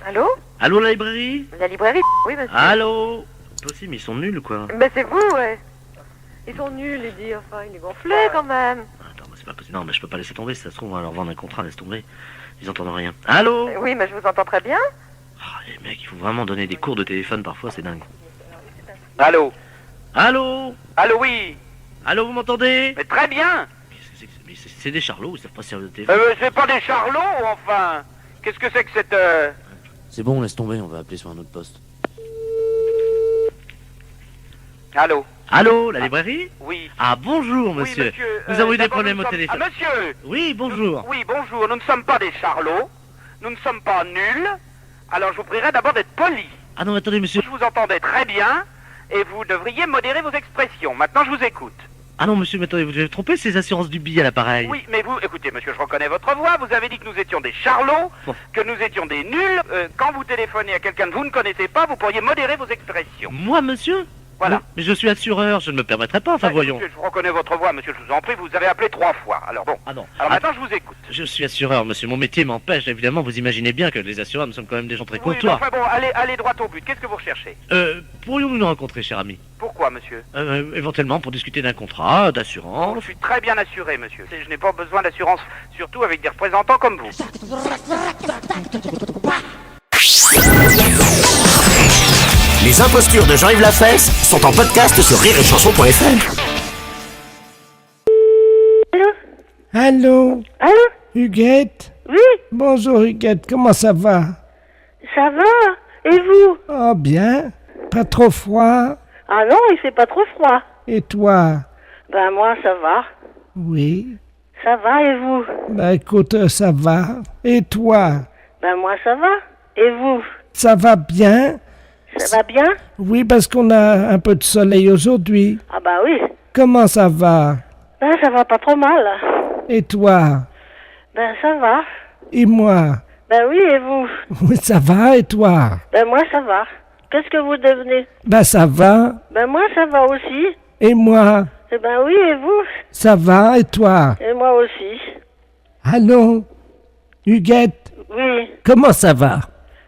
Allô? Allô, la librairie? La librairie? Oui, monsieur. Allô? Toi aussi, mais ils sont nuls, quoi. Ben c'est vous, ouais. Ils sont nuls, les dire. Enfin, il est gonflé, quand même. Attends, mais c'est pas possible. Non, mais je peux pas laisser tomber, si ça se trouve, on va leur vendre un contrat, laisse tomber. Ils entendent rien. Allô? Oui, mais je vous entends très bien. Ah, les mecs, il faut vraiment donner des cours de téléphone parfois, c'est dingue. Allô? Allô? Allô, oui? Allô, vous m'entendez? Mais très bien. Mais c'est des charlots, ils savent pas servir de téléphone. C'est pas des charlots, enfin. Qu'est-ce que c'est que cette... C'est bon, laisse tomber, on va appeler sur un autre poste. Allô? Allô, la librairie? Oui. Ah, bonjour, monsieur. Oui, monsieur. Nous avons eu des d'abord, problèmes nous au sommes- téléphone. Ah, monsieur! Oui, bonjour. Oui, bonjour. Nous ne sommes pas des charlots. Nous ne sommes pas nuls. Alors, je vous prierai d'abord d'être poli. Ah non, attendez, monsieur. Je vous entendais très bien et vous devriez modérer vos expressions. Maintenant, je vous écoute. Ah non, monsieur, mais attendez, vous avez trompé, c'est les assurances du billet à l'appareil. Oui, mais vous, écoutez, monsieur, je reconnais votre voix. Vous avez dit que nous étions des charlots, Bon. que nous étions des nuls. Quand vous téléphonez à quelqu'un que vous ne connaissez pas, vous pourriez modérer vos expressions. Moi, monsieur? Voilà. Mais je suis assureur, je ne me permettrai pas, enfin Ah, voyons. monsieur, je reconnais votre voix, monsieur, je vous en prie. Vous avez appelé 3 fois. Alors bon. Ah non. Alors Ah, maintenant, je vous écoute. je suis assureur, monsieur. Mon métier m'empêche, évidemment. Vous imaginez bien que les assureurs, nous sommes quand même des gens très Oui, mais comptoirs. enfin bon, allez droit au but. Qu'est-ce que vous recherchez? Pourrions-nous nous rencontrer, cher ami? Pourquoi, monsieur? Éventuellement pour discuter d'un contrat, d'assurance. Je suis très bien assuré, monsieur. Je n'ai pas besoin d'assurance, surtout avec des représentants comme vous. Les impostures de Jean-Yves Lafesse sont en podcast sur rireetchanson.fr. Allô, Allô? Huguette? Oui, Bonjour Huguette, comment ça va? ça va? Et vous? Oh bien, pas trop froid? Ah non, il fait pas trop froid. Et toi? Ben moi, ça va. Oui, Ça va, et vous? bah écoute, ça va. Et toi? Ben moi, ça va. Et vous? Ça va bien? Ça va bien? Oui, parce qu'on a un peu de soleil aujourd'hui. Ah bah oui. Comment ça va? Ben ça va pas trop mal. Et toi? Ben ça va. Et moi? Ben oui, et vous? Oui, ça va, et toi? Ben moi, ça va. Qu'est-ce que vous devenez? Bah ça va. Ben moi, ça va aussi. Et moi? Eh ben oui, et vous? Ça va, et toi? Et moi aussi. Allô? Huguette, Oui. comment ça va?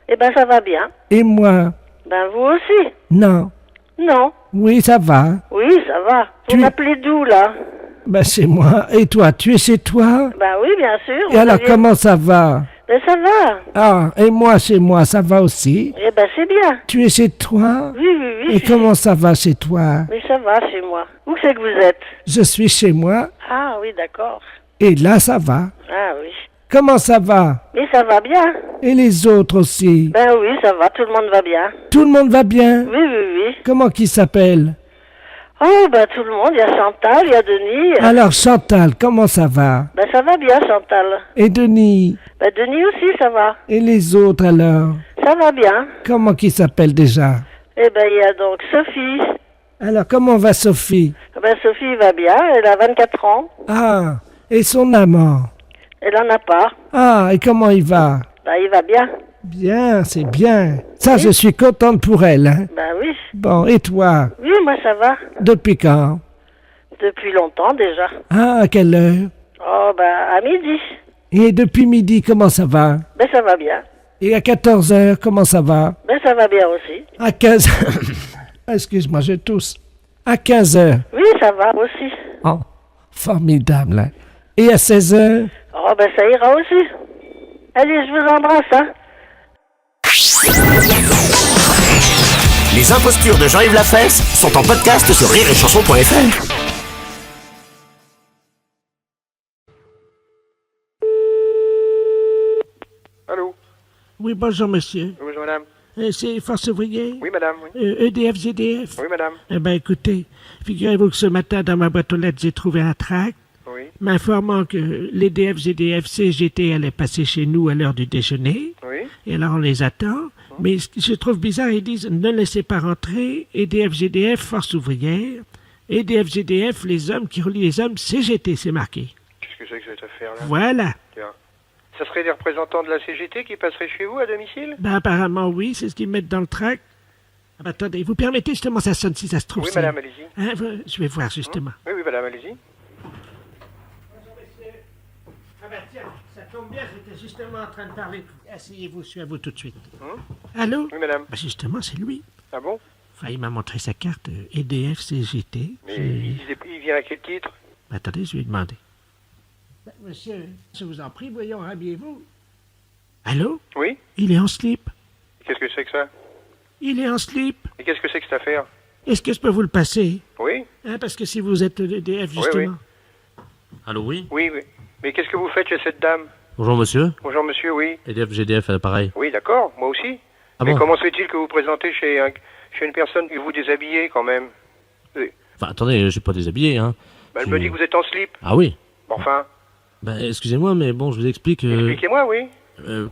Eh ben ça va bien. Et moi? Ben vous aussi. Non. Non. Oui, ça va. Oui, ça va. Vous Tu- m'appelez d'où, là? Ben c'est moi. Et toi, tu es chez toi? Ben oui, bien sûr. Et vous alors, aviez- comment ça va? Ben ça va. Ah, et moi, chez moi, ça va aussi. Eh ben c'est bien. Tu es chez toi? Oui, oui, oui. Et comment ça va chez toi? Mais ça va chez moi. Où c'est que vous êtes? Je suis chez moi, Ah oui, d'accord. et là, ça va. Ah oui. Comment ça va? Mais ça va bien. Et les autres aussi? Ben oui, ça va, tout le monde va bien. Tout le monde va bien? Oui, oui, oui. Comment qui s'appelle? Oh, ben tout le monde, il y a Chantal, il y a Denis. Alors, Chantal, comment ça va? Ben ça va bien, Chantal. Et Denis? Ben Denis aussi, ça va. Et les autres alors? Ça va bien. Comment qui s'appelle déjà? Eh ben il y a donc Sophie. Alors, comment va Sophie? Ben Sophie va bien, elle a 24 ans. Ah, et son amant? Elle en a pas. Ah, et comment il va? Ben il va bien. Bien, c'est bien. Ça, je suis contente pour elle. Hein. Ben oui. Bon, et toi? Oui, moi ça va. Depuis quand? Depuis longtemps déjà. Ah, à quelle heure? Oh, ben à midi. Et depuis midi, comment ça va? Ben ça va bien. Et à 14 heures, comment ça va? Ben ça va bien aussi. À 15... Excuse-moi, je tousse. À 15 heures. Oui, ça va aussi. Oh, formidable. Hein. Et à 16 heures? Oh, ben ça ira aussi. Allez, je vous embrasse, hein. Les impostures de Jean-Yves Lafesse sont en podcast sur rireetchanson.fr. Allô? Oui, bonjour, monsieur. Bonjour, madame. C'est Force Ouvrière? Oui, madame, oui. EDF, ZDF? Oui, madame. Eh bien, écoutez, figurez-vous que ce matin, dans ma boîte aux lettres, j'ai trouvé un tract Oui, m'informant que l'EDF, ZDF, CGT allaient passer chez nous à l'heure du déjeuner. oui. Et alors, on les attend. Mais ce que je trouve bizarre, ils disent ne laissez pas rentrer EDF, GDF, Force Ouvrière. EDF, GDF, les hommes qui relient les hommes, CGT, c'est marqué. Qu'est-ce que c'est que cette affaire-là? Voilà. Tiens. Ça serait des représentants de la CGT qui passeraient chez vous à domicile? Ben, apparemment, oui, c'est ce qu'ils mettent dans le tract. Ah, ben, attendez, vous permettez justement, ça sonne si ça se trouve. Oui, c'est- madame, allez-y. Hein, je vais voir justement. Oui, oui, madame, allez-y. Ah ben tiens, ça tombe tombe bien, j'étais justement en train de parler. Asseyez-vous, je suis à vous tout de suite. Allô? Oui, madame. Bah, justement, c'est lui. Ah bon? Enfin, il m'a montré sa carte EDF CGT. Mais il vient à quel titre? Attendez, je vais lui demander. Ben, monsieur, je vous en prie, voyons, habillez-vous. Allô? Oui? Il est en slip. Qu'est-ce que c'est que ça? Il est en slip. Et qu'est-ce que c'est que cette affaire? Est-ce que je peux vous le passer? Oui? Hein, parce que si vous êtes EDF, justement. Allô, oui? Oui, oui. Mais qu'est-ce que vous faites chez cette dame? Bonjour, monsieur. Bonjour, monsieur, oui. EDF, GDF, à l'appareil. Oui, d'accord, moi aussi. Ah Mais bon? comment se fait-il que vous présentez chez une personne qui vous déshabillez, quand même? Oui. Enfin, attendez, je suis pas déshabillé, hein. Bah, elle me dit que vous êtes en slip. Ah oui? Bon, enfin, Ben, excusez-moi, mais bon, je vous explique. expliquez-moi, oui.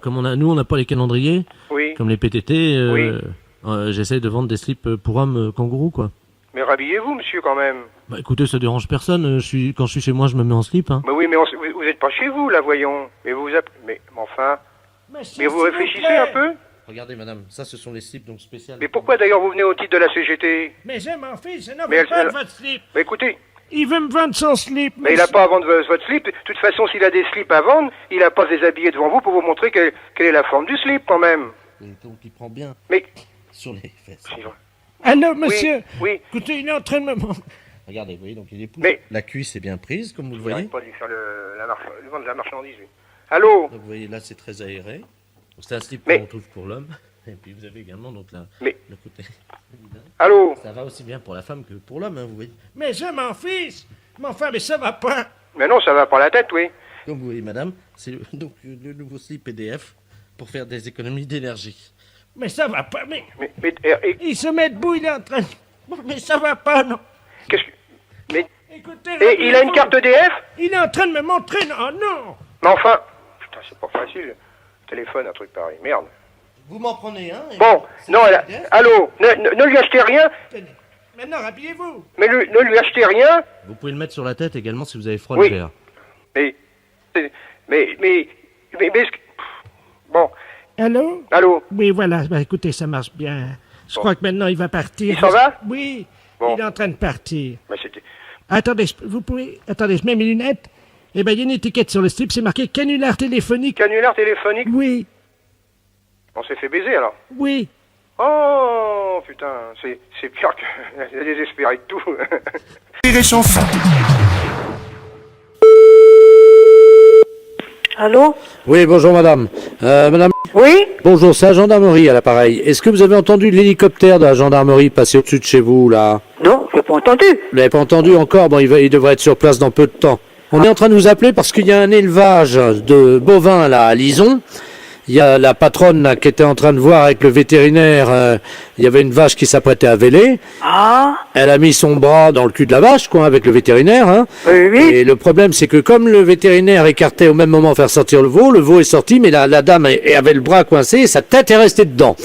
Comme nous, on n'a pas les calendriers, Oui. comme les PTT, Oui. j'essaye de vendre des slips pour hommes kangourous, quoi. Mais rhabillez-vous, monsieur, quand même. Bah écoutez, ça dérange personne, quand je suis chez moi, je me mets en slip, hein. Mais oui, mais vous êtes pas chez vous, là, voyons. Mais vous mais enfin... Monsieur, Mais vous s'il réfléchissez plaît. un peu? Regardez, madame, ça, ce sont les slips, donc spéciales. Mais pourquoi, d'ailleurs, vous venez au titre de la CGT? Mais je m'en fiche, je n'en Mais veux pas elle- de votre slip. Bah, écoutez, Il veut me vendre son slip. mais il n'a pas à vendre votre slip. De toute façon, s'il a des slips à vendre, il n'a pas à se déshabiller devant vous pour vous montrer quelle est la forme du slip, quand même. Donc il prend bien Mais... sur les fesses. Allô, monsieur? Oui. Écoutez, il est en train de me... Regardez, vous voyez, donc il épouse. Mais- La cuisse est bien prise, comme vous le Il voyez. n'arrête pas de lui faire le vendre de la marchandise, lui. Allô? Donc vous voyez, là, c'est très aéré. Donc, c'est un slip Mais- qu'on trouve pour l'homme. Et puis vous avez également donc Mais- le côté. Allô? Ça va aussi bien pour la femme que pour l'homme, hein, vous voyez. Mais je m'en fiche. Mais enfin, mais ça va pas. Mais non, ça va pas la tête, oui. Comme vous voyez, madame, c'est donc le nouveau slip EDF pour faire des économies d'énergie. Mais ça va pas, mais... Mais Il se met debout, il est en train... Mais ça va pas, non. qu'est-ce que... Mais... Écoutez... Et il a une carte EDF? Il est en train de me montrer... Non, non. Mais enfin... Putain, c'est pas facile. Téléphone, un truc pareil. Merde. Vous m'en prenez un et- Bon, non, allô? Ne lui achetez rien, Tenez. Maintenant, habillez-vous. mais ne lui achetez rien. Vous pouvez le mettre sur la tête également si vous avez froid Oui. l'hiver. Mais... Bon, Allô? allô? Oui, voilà. Ben, écoutez, ça marche bien. Je crois que maintenant, il va partir. Il s'en va? Oui. Bon. Il est en train de partir. Mais c'était... Attendez, vous pouvez... Attendez, je mets mes lunettes. Eh ben, il y a une étiquette sur le slip, c'est marqué canular téléphonique. Canular téléphonique? Oui, On s'est fait baiser, alors. oui. Oh, putain, c'est pire que... Elle est désespérée de tout. Rire et chanson. Allô? Oui, bonjour madame. Madame, Oui? bonjour, c'est la gendarmerie à l'appareil. Est-ce que vous avez entendu l'hélicoptère de la gendarmerie passer au-dessus de chez vous, là? Non, j'ai pas entendu. Vous l'avez pas entendu encore? Bon, il devrait être sur place dans peu de temps. On est en train de vous appeler parce qu'il y a un élevage de bovins, là, à Lison. Il y a la patronne, là, qui était en train de voir avec le vétérinaire, il y avait une vache qui s'apprêtait à véler. Ah? Elle a mis son bras dans le cul de la vache, quoi, avec le vétérinaire, hein. Oui, oui. Et le problème, c'est que comme le vétérinaire écartait au même moment faire sortir le veau est sorti, mais la dame avait le bras coincé et sa tête est restée dedans.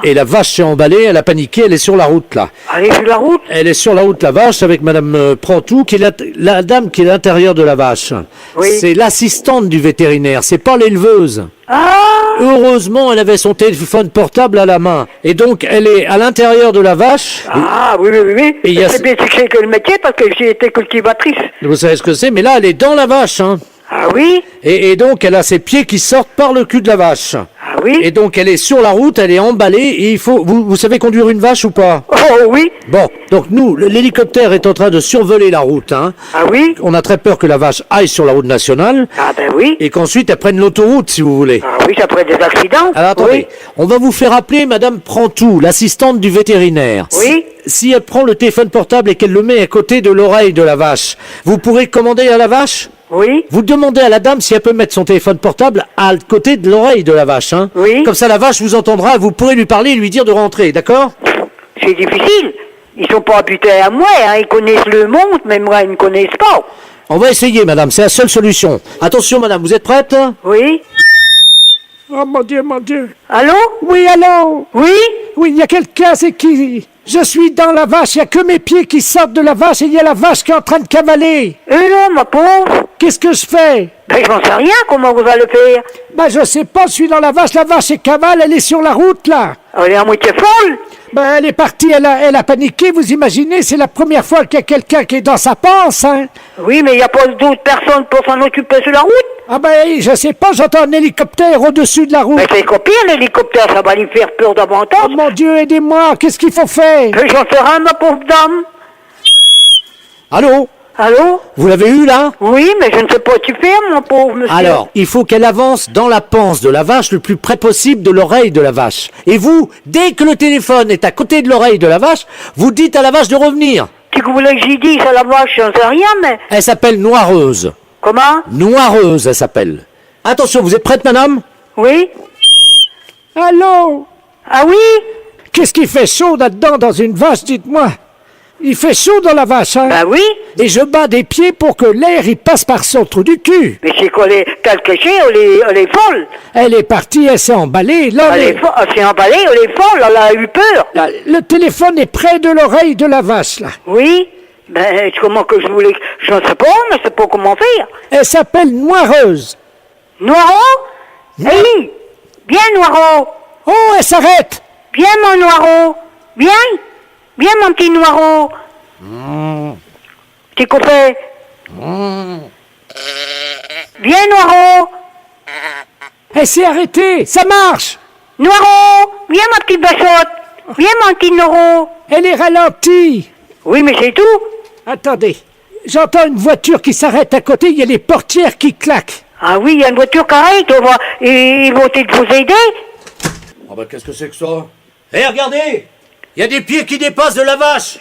Et la vache s'est emballée, elle a paniqué, elle est sur la route, là. Allez sur la route? Elle est sur la route, la vache, avec madame Prantou, qui est la dame qui est à l'intérieur de la vache. Oui. C'est l'assistante du vétérinaire, c'est pas l'éleveuse. Ah! Heureusement, elle avait son téléphone portable à la main. Et donc, elle est à l'intérieur de la vache. Ah, oui, oui, oui, oui. Et il y a- C'est bien que c'est que le métier parce que j'ai été cultivatrice. Vous savez ce que c'est, mais là, elle est dans la vache, hein. Ah oui? Et donc, elle a ses pieds qui sortent par le cul de la vache. Ah oui? Et donc, elle est sur la route, elle est emballée, et il faut... Vous savez conduire une vache ou pas? Oh oui? Bon, donc nous, l'hélicoptère est en train de survoler la route, hein. Ah oui? On a très peur que la vache aille sur la route nationale, Ah ben oui. et qu'ensuite, elle prenne l'autoroute, si vous voulez. Ah oui, ça pourrait être des accidents. Alors, attendez, Oui. on va vous faire appeler madame Prantou, l'assistante du vétérinaire. Oui. Si elle prend le téléphone portable et qu'elle le met à côté de l'oreille de la vache, vous pourrez commander à la vache? Oui. Vous demandez à la dame si elle peut mettre son téléphone portable à côté de l'oreille de la vache, hein. Oui. Comme ça, la vache vous entendra, vous pourrez lui parler et lui dire de rentrer, d'accord? C'est difficile. Ils sont pas habités à moi, hein. Ils connaissent le monde, mais moi, ils ne connaissent pas. On va essayer, madame, c'est la seule solution. Attention, madame, vous êtes prête? Oui. Oh, mon Dieu, mon Dieu. Allô? Oui, allô? Oui? Oui, il y a quelqu'un, c'est qui? Je suis dans la vache, il n'y a que mes pieds qui sortent de la vache et il y a la vache qui est en train de cavaler. Là, ma pauvre. Qu'est-ce que je fais? Ben, j'en sais rien, comment vous allez faire? Ben, je sais pas, je suis dans la vache est cavale, elle est sur la route, là. Elle est à moitié folle? Ben, elle est partie, elle a paniqué, vous imaginez, c'est la première fois qu'il y a quelqu'un qui est dans sa panse, hein. Oui, mais il n'y a pas d'autres personnes pour s'en occuper sur la route? Ah ben, je sais pas, j'entends un hélicoptère au-dessus de la route. Mais c'est pire, l'hélicoptère, ça va lui faire peur davantage. Oh mon Dieu, aidez-moi, qu'est-ce qu'il faut faire? J'en sais rien, ma pauvre dame. Allô? Allô? Vous l'avez eu là? Oui, mais je ne sais pas tu faire, mon pauvre monsieur. Alors, il faut qu'elle avance dans la panse de la vache le plus près possible de l'oreille de la vache. Et vous, dès que le téléphone est à côté de l'oreille de la vache, vous dites à la vache de revenir. Tu voulais que j'y dise à la vache, j'en sais rien, mais... Elle s'appelle Noireuse. Comment? Noireuse, elle s'appelle. Attention, vous êtes prête, madame? Oui? Allô? Ah oui? Qu'est-ce qui fait chaud là-dedans dans une vache, dites-moi? Il fait chaud dans la vache, hein? Bah oui. Et je bats des pieds pour que l'air il passe par son trou du cul. Mais c'est quoi, quelque chose, elle est folle. Elle est partie, elle s'est emballée. Là, Elle s'est emballée, elle est folle, elle a eu peur. là, le téléphone est près de l'oreille de la vache, là. Oui? Ben, comment que je voulais... Je ne sais pas, mais je sais pas comment faire. Elle s'appelle Noireuse. Noiro? Oui. Bien, Noiro. Oh, elle s'arrête. Bien, mon Noiro. Bien. Bien, mon petit Noiro. Petit copain. Bien, Noiro. Elle s'est arrêtée. Ça marche. Noiro. Viens, ma petite bachotte. Viens, mon petit Noiro. Elle est ralentie. Oui, mais c'est tout. Attendez. J'entends une voiture qui s'arrête à côté. Il y a les portières qui claquent. Ah oui, il y a une voiture correcte. Ils vont peut-être vous aider. Oh bah qu'est-ce que c'est que ça? Hé, regardez! Il y a des pieds qui dépassent de la vache!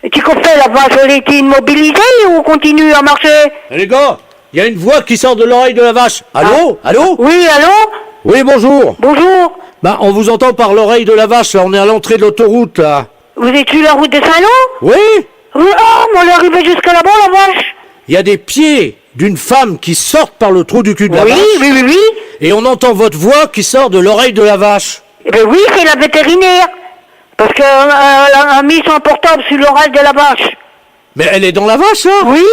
Et tu comprends, la vache, elle est immobilisée ou continue à marcher? Eh, les gars, il y a une voix qui sort de l'oreille de la vache. Allô? Allô? Oui, allô? Oui, bonjour. Bonjour. Bah, on vous entend par l'oreille de la vache, là. On est à l'entrée de l'autoroute, là. Vous êtes sur la route de Saint-Lô? Oui? Oui, oh, mais on est arrivé jusqu'à là-bas, la vache. Il y a des pieds d'une femme qui sortent par le trou du cul de la Oui, vache. oui, oui, oui. Et on entend votre voix qui sort de l'oreille de la vache. Eh ben oui, c'est la vétérinaire. Parce qu'elle a mis son portable sur l'oreille de la vache. Mais elle est dans la vache, là? Oui?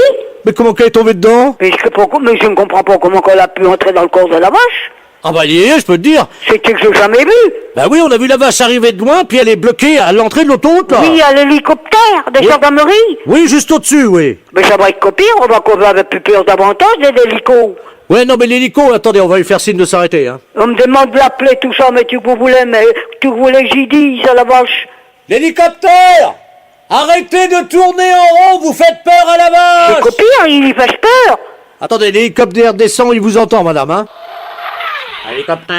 Mais comment qu'elle est tombée dedans? Mais je ne comprends pas comment elle a pu entrer dans le corps de la vache. Ah bah, il y est, je peux te dire. C'est que je n'ai jamais vu. Bah oui, on a vu la vache arriver de loin, puis elle est bloquée à l'entrée de l'autoroute, là. Oui, il y a l'hélicoptère de gendarmerie. Oui, juste au-dessus, oui. Mais ça va être copié, on va avoir plus peur davantage des hélicos. Ouais, non, mais l'hélico, attendez, on va lui faire signe de s'arrêter, hein. On me demande de l'appeler, tout ça, mais tu voulais que j'y dise à la vache. L'hélicoptère! Arrêtez de tourner en rond, vous faites peur à la C'est vache! copié, il y fait peur. Attendez, l'hélicoptère descend, il vous entend, madame, hein.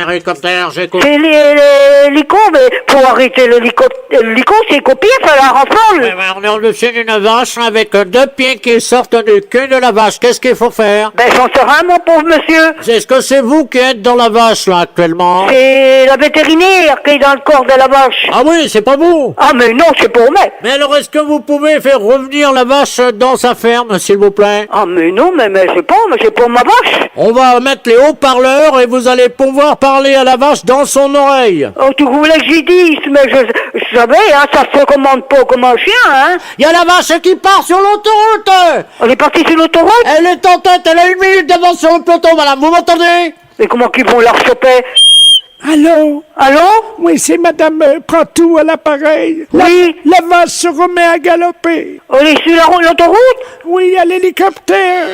Hélicoptère, j'écoute. C'est l'hélico, mais pour arrêter l'hélico, c'est copié, ça la rend folle. On est au-dessus d'une vache avec deux pieds qui sortent du cul de la vache. Qu'est-ce qu'il faut faire? Ben, j'en sais rien, mon pauvre monsieur. Est-ce que c'est vous qui êtes dans la vache, là, actuellement? C'est la vétérinaire qui est dans le corps de la vache. Ah oui, c'est pas vous. Ah, mais non, c'est pour moi. Mais alors, est-ce que vous pouvez faire revenir la vache dans sa ferme, s'il vous plaît? Ah, mais non, mais c'est pour ma vache. On va mettre les haut-parleurs et vous allez pouvoir parler à la vache dans son oreille. Oh, tu voulais que j'y dise, mais je savais, hein, ça se commande pas comme un chien, hein. Il y a la vache qui part sur l'autoroute. On est parti sur l'autoroute. Elle est en tête, elle a 1 minute d'avance sur le peloton, madame, vous m'entendez? Mais comment qu'ils vont la rechoper? Allô? Allô? Oui, c'est Madame Prantou à l'appareil. Oui. La vache se remet à galoper. On est sur l'autoroute? Oui, il y a l'hélicoptère.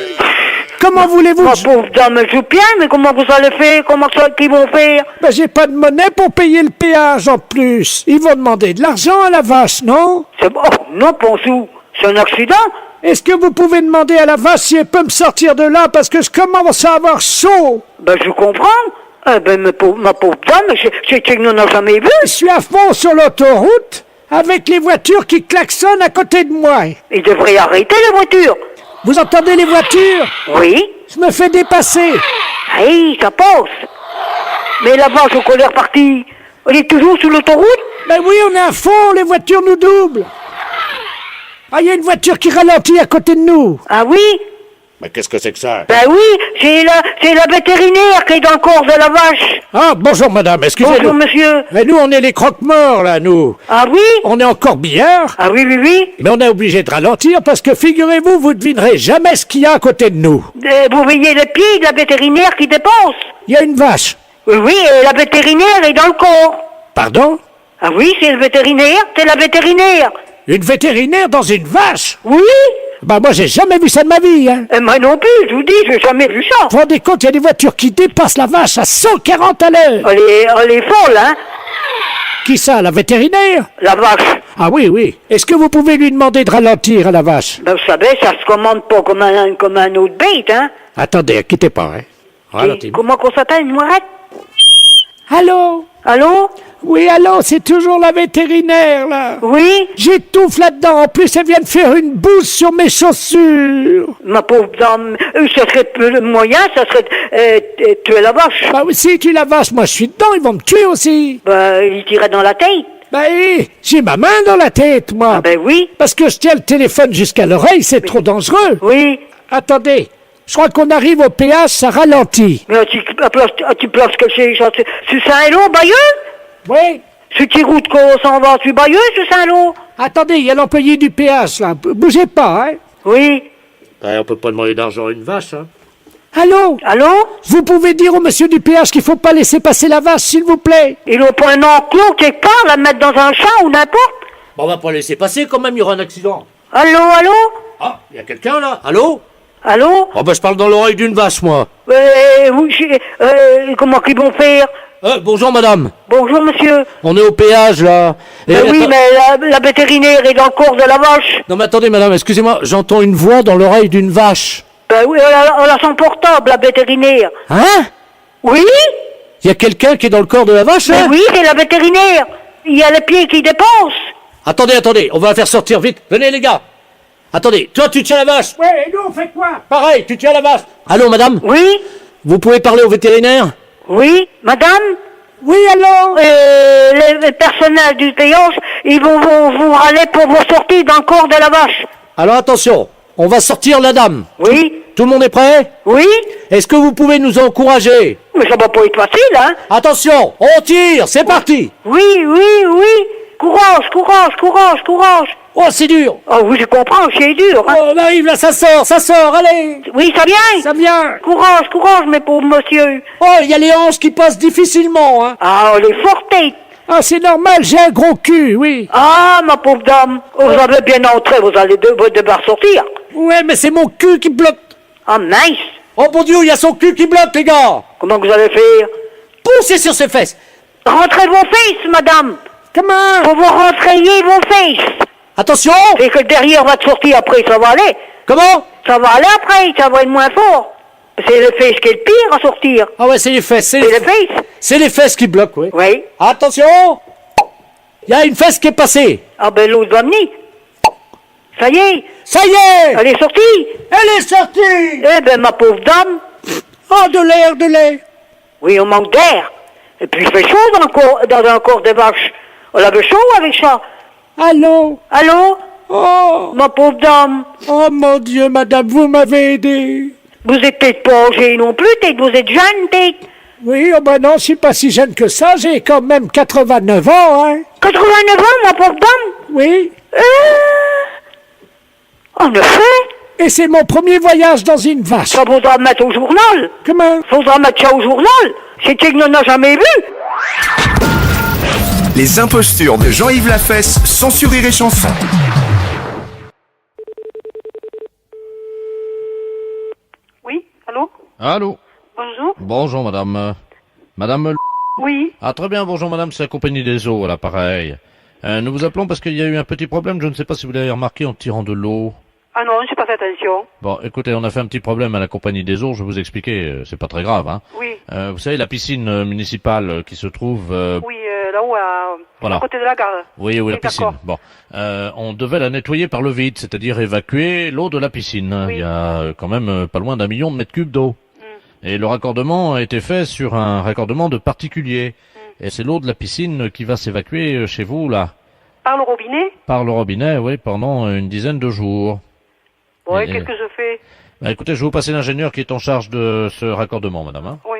Comment voulez-vous? Ma pauvre dame joue bien, mais comment vous allez faire? Comment ça qu'ils vont faire? Ben, j'ai pas de monnaie pour payer le péage en plus. Ils vont demander de l'argent à la vache, non? C'est bon. Non, Ponsou. C'est un accident? Est-ce que vous pouvez demander à la vache si elle peut me sortir de là parce que je commence à avoir chaud? Ben, je comprends. Eh ben, ma pauvre dame, c'est que nous n'en jamais vu. Je suis à fond sur l'autoroute avec les voitures qui klaxonnent à côté de moi. Ils devraient arrêter les voitures. Vous entendez les voitures? Oui. Je me fais dépasser. Hey, ça passe. Mais la vache au colère partie, on est toujours sur l'autoroute? Ben oui, on est à fond, les voitures nous doublent. Ah, il y a une voiture qui ralentit à côté de nous. Ah oui? Mais qu'est-ce que c'est que ça? Ben oui, c'est la vétérinaire qui est dans le corps de la vache. Ah, bonjour madame, excusez-nous. Bonjour monsieur. Mais nous, on est les croque-morts, là, nous. Ah oui? On est encore bien, Ah oui, oui, oui. mais on est obligé de ralentir parce que, figurez-vous, vous ne devinerez jamais ce qu'il y a à côté de nous. Vous voyez les pieds de la vétérinaire qui dépassent. Il y a une vache. Oui, oui, et la vétérinaire est dans le corps. Pardon? Ah oui, c'est le vétérinaire, c'est la vétérinaire. Une vétérinaire dans une vache? Oui, Bah moi j'ai jamais vu ça de ma vie, hein. Et moi non plus, je vous dis, j'ai jamais vu ça. Vous vous rendez compte, il y a des voitures qui dépassent la vache à 140 à l'heure. Elle est folle, hein, Qui ça, la vétérinaire? la vache. Ah oui, oui. Est-ce que vous pouvez lui demander de ralentir à la vache? Ben, vous savez, ça se commande pas comme un autre bête, hein. Attendez, quittez pas, hein. Ralentez. Comment qu'on s'appelle, une moirette? Allô? Allô? Oui, allô, c'est toujours la vétérinaire, là. Oui? J'étouffe là-dedans. En plus, elle vient de faire une bouse sur mes chaussures. Ma pauvre dame, ça serait le moyen, ça serait tuer la vache. Bah oui, si tu la vache, moi je suis dedans, ils vont me tuer aussi. Ben, il tirait dans la tête. Bah j'ai ma main dans la tête, moi. Ah ben oui, Parce que je tiens le téléphone jusqu'à l'oreille, c'est trop dangereux. oui. Attendez, je crois qu'on arrive au péage, ça ralentit. Mais tu places que c'est Saint-Lô, Bayeux? Oui. Ce qui route qu'on s'en va, tu Bayeux, ce Saint-Lô? Attendez, il y a l'employé du péage, là. Bougez pas, hein. Oui. On peut pas demander d'argent à une vache, hein. Allô? Allô? Vous pouvez dire au monsieur du péage qu'il faut pas laisser passer la vache, s'il vous plaît? Ils n'ont pas un enclos quelque part, la mettre dans un champ ou n'importe? Bon, on va pas laisser passer quand même, il y aura un accident. Allô, allô? Ah, il y a quelqu'un là. Allô? Allô? Oh bah je parle dans l'oreille d'une vache, moi. Comment qu'ils vont faire? Bonjour madame. Bonjour, monsieur. On est au péage là. Et Oui, attends- mais la vétérinaire est dans le corps de la vache. Non mais attendez madame, excusez-moi, j'entends une voix dans l'oreille d'une vache. Ben oui, elle a son portable, la vétérinaire. Hein? Oui? Il y a quelqu'un qui est dans le corps de la vache, Mais hein? oui, c'est la vétérinaire. Il y a les pieds qui dépassent. Attendez, on va la faire sortir vite. Venez les gars. Attendez, toi tu tiens la vache. Ouais, et nous, on fait quoi? Pareil, tu tiens la vache. Allô madame? Oui? Vous pouvez parler au vétérinaire? Oui? Madame? Oui, allô? Les personnels du péage, ils vont vous râler pour vous sortir dans le corps de la vache. Alors attention, on va sortir la dame. Oui? Tout le monde est prêt? Oui? Est-ce que vous pouvez nous encourager? Mais ça va pas être facile, hein? Attention, on tire, c'est parti. Oui, oui, oui. Courage, courage, courage, courage. Oh, c'est dur. Ah oui, je comprends, c'est dur, hein? Oh, on arrive là, ça sort, allez. Oui, ça vient? Ça vient. Courage, courage, mes pauvres monsieur. Oh, il y a les hanches qui passent difficilement, hein. Ah, elle est forte. Ah, c'est normal, j'ai un gros cul, oui. Ah, ma pauvre dame. Vous avez bien entré, vous allez devoir sortir. Ouais, mais c'est mon cul qui bloque. Ah, mince. Oh mon Dieu, il y a son cul qui bloque, les gars. Comment vous allez faire? Poussez sur ses fesses. Rentrez vos fesses, madame. Comment? Faut vous rentrer vos fesses. Attention. C'est que le derrière va te sortir après, ça va aller. Comment? Ça va aller après, ça va être moins fort. C'est les fesses qui est le pire à sortir. Ah ouais, c'est les fesses, C'est les fesses? c'est les fesses qui bloquent, oui. Oui. Attention. Il y a une fesse qui est passée. Ah ben l'autre va venir. Ça y est, Ça y est. elle est sortie. Elle est sortie. Eh ben ma pauvre dame. Oh, de l'air, de l'air. Oui, on manque d'air. Et puis il fait chaud dans un corps de vache. On avait chaud avec ça. Allô? Allô? Oh! Ma pauvre dame. Oh mon Dieu, madame, vous m'avez aidé. Vous êtes peut-être pas âgée non plus, peut-être vous êtes jeune, peut-être. Oui, oh ben non, je suis pas si jeune que ça, j'ai quand même 89 ans, hein. 89 ans, ma pauvre dame. Oui. En effet, Et c'est mon premier voyage dans une vache. ça faudra mettre au journal. Comment? Faudra mettre ça au journal. C'est qu'il n'en a jamais vu. Les impostures de Jean-Yves Lafesse, sans Rire et Chanson. Oui, allô? Allô? Bonjour? Bonjour, madame. Madame... Oui. Ah, très bien, bonjour, madame, c'est la compagnie des eaux, à l'appareil. Nous vous appelons parce qu'il y a eu un petit problème, je ne sais pas si vous l'avez remarqué en tirant de l'eau. Ah non, j'ai pas fait attention. Bon, écoutez, on a fait un petit problème à la compagnie des eaux, je vais vous expliquer, c'est pas très grave, hein. Oui. Vous savez, la piscine municipale qui se trouve... Oui, là-haut, Voilà. à côté de la gare. Oui, la Oui, piscine. d'accord. Bon, on devait la nettoyer par le vide, c'est-à-dire évacuer l'eau de la piscine. Oui. Il y a quand même pas loin d'1 million de mètres cubes d'eau. Et le raccordement a été fait sur un raccordement de particulier. Et c'est l'eau de la piscine qui va s'évacuer chez vous, là. Par le robinet? Par le robinet, oui, pendant une dizaine de jours. Bon, et Et- qu'est-ce que je fais? Bah, écoutez, je vais vous passer l'ingénieur qui est en charge de ce raccordement, madame. Hein. Oui.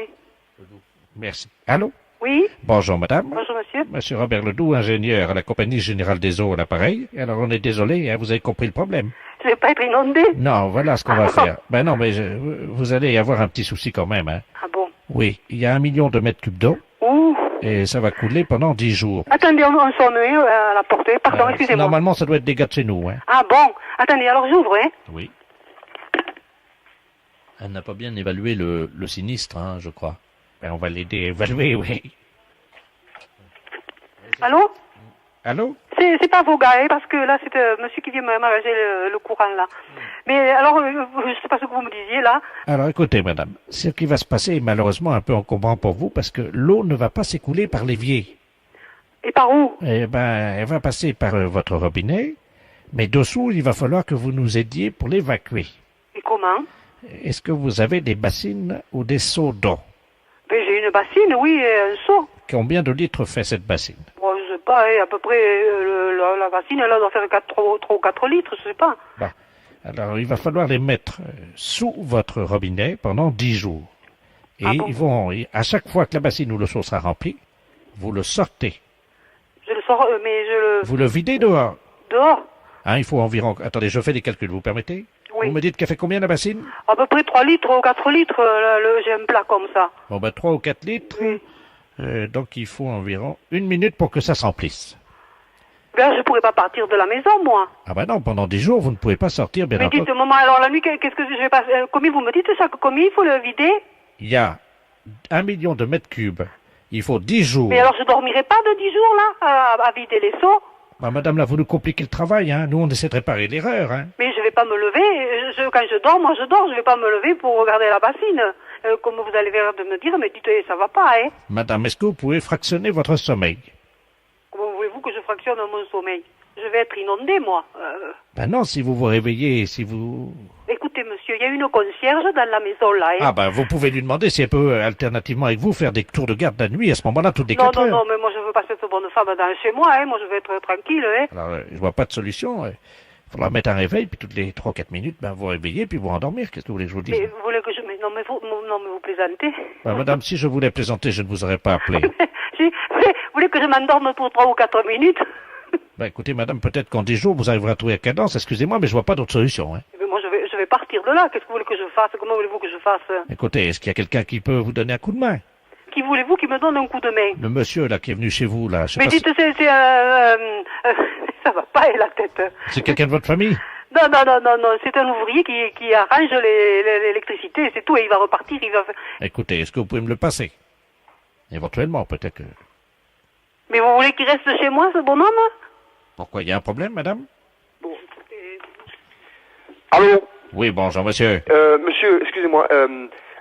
Merci. Allô? Oui? Bonjour, madame. Bonjour, monsieur. Monsieur Robert Ledoux, ingénieur à la Compagnie Générale des Eaux à l'appareil. Alors, on est désolé, hein, vous avez compris le problème. Je vais pas être inondé. Non, voilà ce qu'on va faire. Ben non, mais vous allez avoir un petit souci quand même. Hein. Ah bon? Oui, il y a 1 million de mètres cubes d'eau. Ouh. et ça va couler pendant 10 jours. Attendez, on sonne à la porte. Pardon, excusez-moi. Normalement, ça doit être des gars de chez nous. Hein. Ah bon, attendez, alors j'ouvre, hein. Oui. Elle n'a pas bien évalué le sinistre, hein, je crois. Ben, on va l'aider à évaluer, oui. Allô? Allô? C'est pas vos gars, hein, parce que là, c'est monsieur qui vient m'arranger le courant, là. Mais alors, je sais pas ce que vous me disiez, là. Alors écoutez, madame, ce qui va se passer est malheureusement un peu encombrant pour vous parce que l'eau ne va pas s'écouler par l'évier. Et par où? Eh ben, elle va passer par votre robinet, mais dessous, il va falloir que vous nous aidiez pour l'évacuer. Et comment? Est-ce que vous avez des bassines ou des seaux d'eau? Ben, j'ai une bassine, oui, et un seau. Combien de litres fait cette bassine? Bon, je sais pas, hein, à peu près, la bassine, elle doit faire 3 ou 4 litres, je sais pas. Bon. Alors, il va falloir les mettre sous votre robinet pendant 10 jours. Et Ah bon? ils vont, à chaque fois que la bassine ou le seau sera rempli, vous le sortez. Je le sors, mais je le... Vous le videz dehors. Dehors? Hein, il faut environ... Attendez, je fais des calculs, vous permettez? Oui. Vous me dites qu'elle fait combien la bassine? À peu près 3 litres ou 4 litres, j'ai un plat comme ça. Bon, ben 3 ou 4 litres. Oui. Donc, il faut environ 1 minute pour que ça s'emplisse. Ben, je pourrais pas partir de la maison, moi. Ah ben non, pendant 10 jours, vous ne pouvez pas sortir, bien Mais entendu. dites, maman, alors la nuit, qu'est-ce que je vais passer? Combien vous me dites ça? Combien il faut le vider? Il y a 1 million de mètres cubes. Il faut 10 jours. Mais alors je dormirai pas de 10 jours, là, à vider les seaux? Bah, madame, là, vous nous compliquez le travail, hein. Nous, on essaie de réparer l'erreur, hein. Mais je vais pas me lever. Quand je dors, moi je dors. Je vais pas me lever pour regarder la bassine. Comme vous allez venir de me dire, mais dites, ça va pas, hein. Madame, est-ce que vous pouvez fractionner votre sommeil? Comment voulez-vous que je fractionne mon sommeil? Je vais être inondée, moi. Ben non, si vous vous réveillez, si vous... Écoutez, monsieur, il y a une concierge dans la maison, là, hein. Ah ben, vous pouvez lui demander si elle peut, alternativement avec vous, faire des tours de garde la nuit, à ce moment-là, toutes les Non, 4 non, heures. non, mais moi je veux pas cette bonne femme dans chez moi, hein. Moi je veux être tranquille, hein. Alors, je vois pas de solution. Il faudra mettre un réveil, puis toutes les 3-4 minutes, ben, vous réveillez, puis vous endormir. Qu'est-ce que vous voulez que je vous dise? Mais vous voulez que je... Mais non, mais vous plaisantez. Ben, madame, si je voulais plaisanter, je ne vous aurais pas appelé. Vous voulez que je m'endorme pour 3 ou 4 minutes? Ben, écoutez, madame, peut-être qu'en 10 jours, vous arriverez à trouver la cadence. Excusez-moi, mais je vois pas d'autre solution, hein. Mais moi je vais partir de là. Qu'est-ce que vous voulez que je fasse? Comment voulez-vous que je fasse? Écoutez, est-ce qu'il y a quelqu'un qui peut vous donner un coup de main? Qui voulez-vous qui me donne un coup de main? Le monsieur, là, qui est venu chez vous, là, je sais Mais pas dites, si... ça va pas, la tête. C'est quelqu'un de votre famille? Non, c'est un ouvrier qui arrange l'électricité, c'est tout, et il va repartir, il va... Écoutez, est-ce que vous pouvez me le passer? Éventuellement, peut-être que... Mais vous voulez qu'il reste chez moi, ce bonhomme? Pourquoi, il y a un problème, madame? Bon, écoutez... Allô? Oui, bonjour, monsieur. Monsieur, excusez-moi.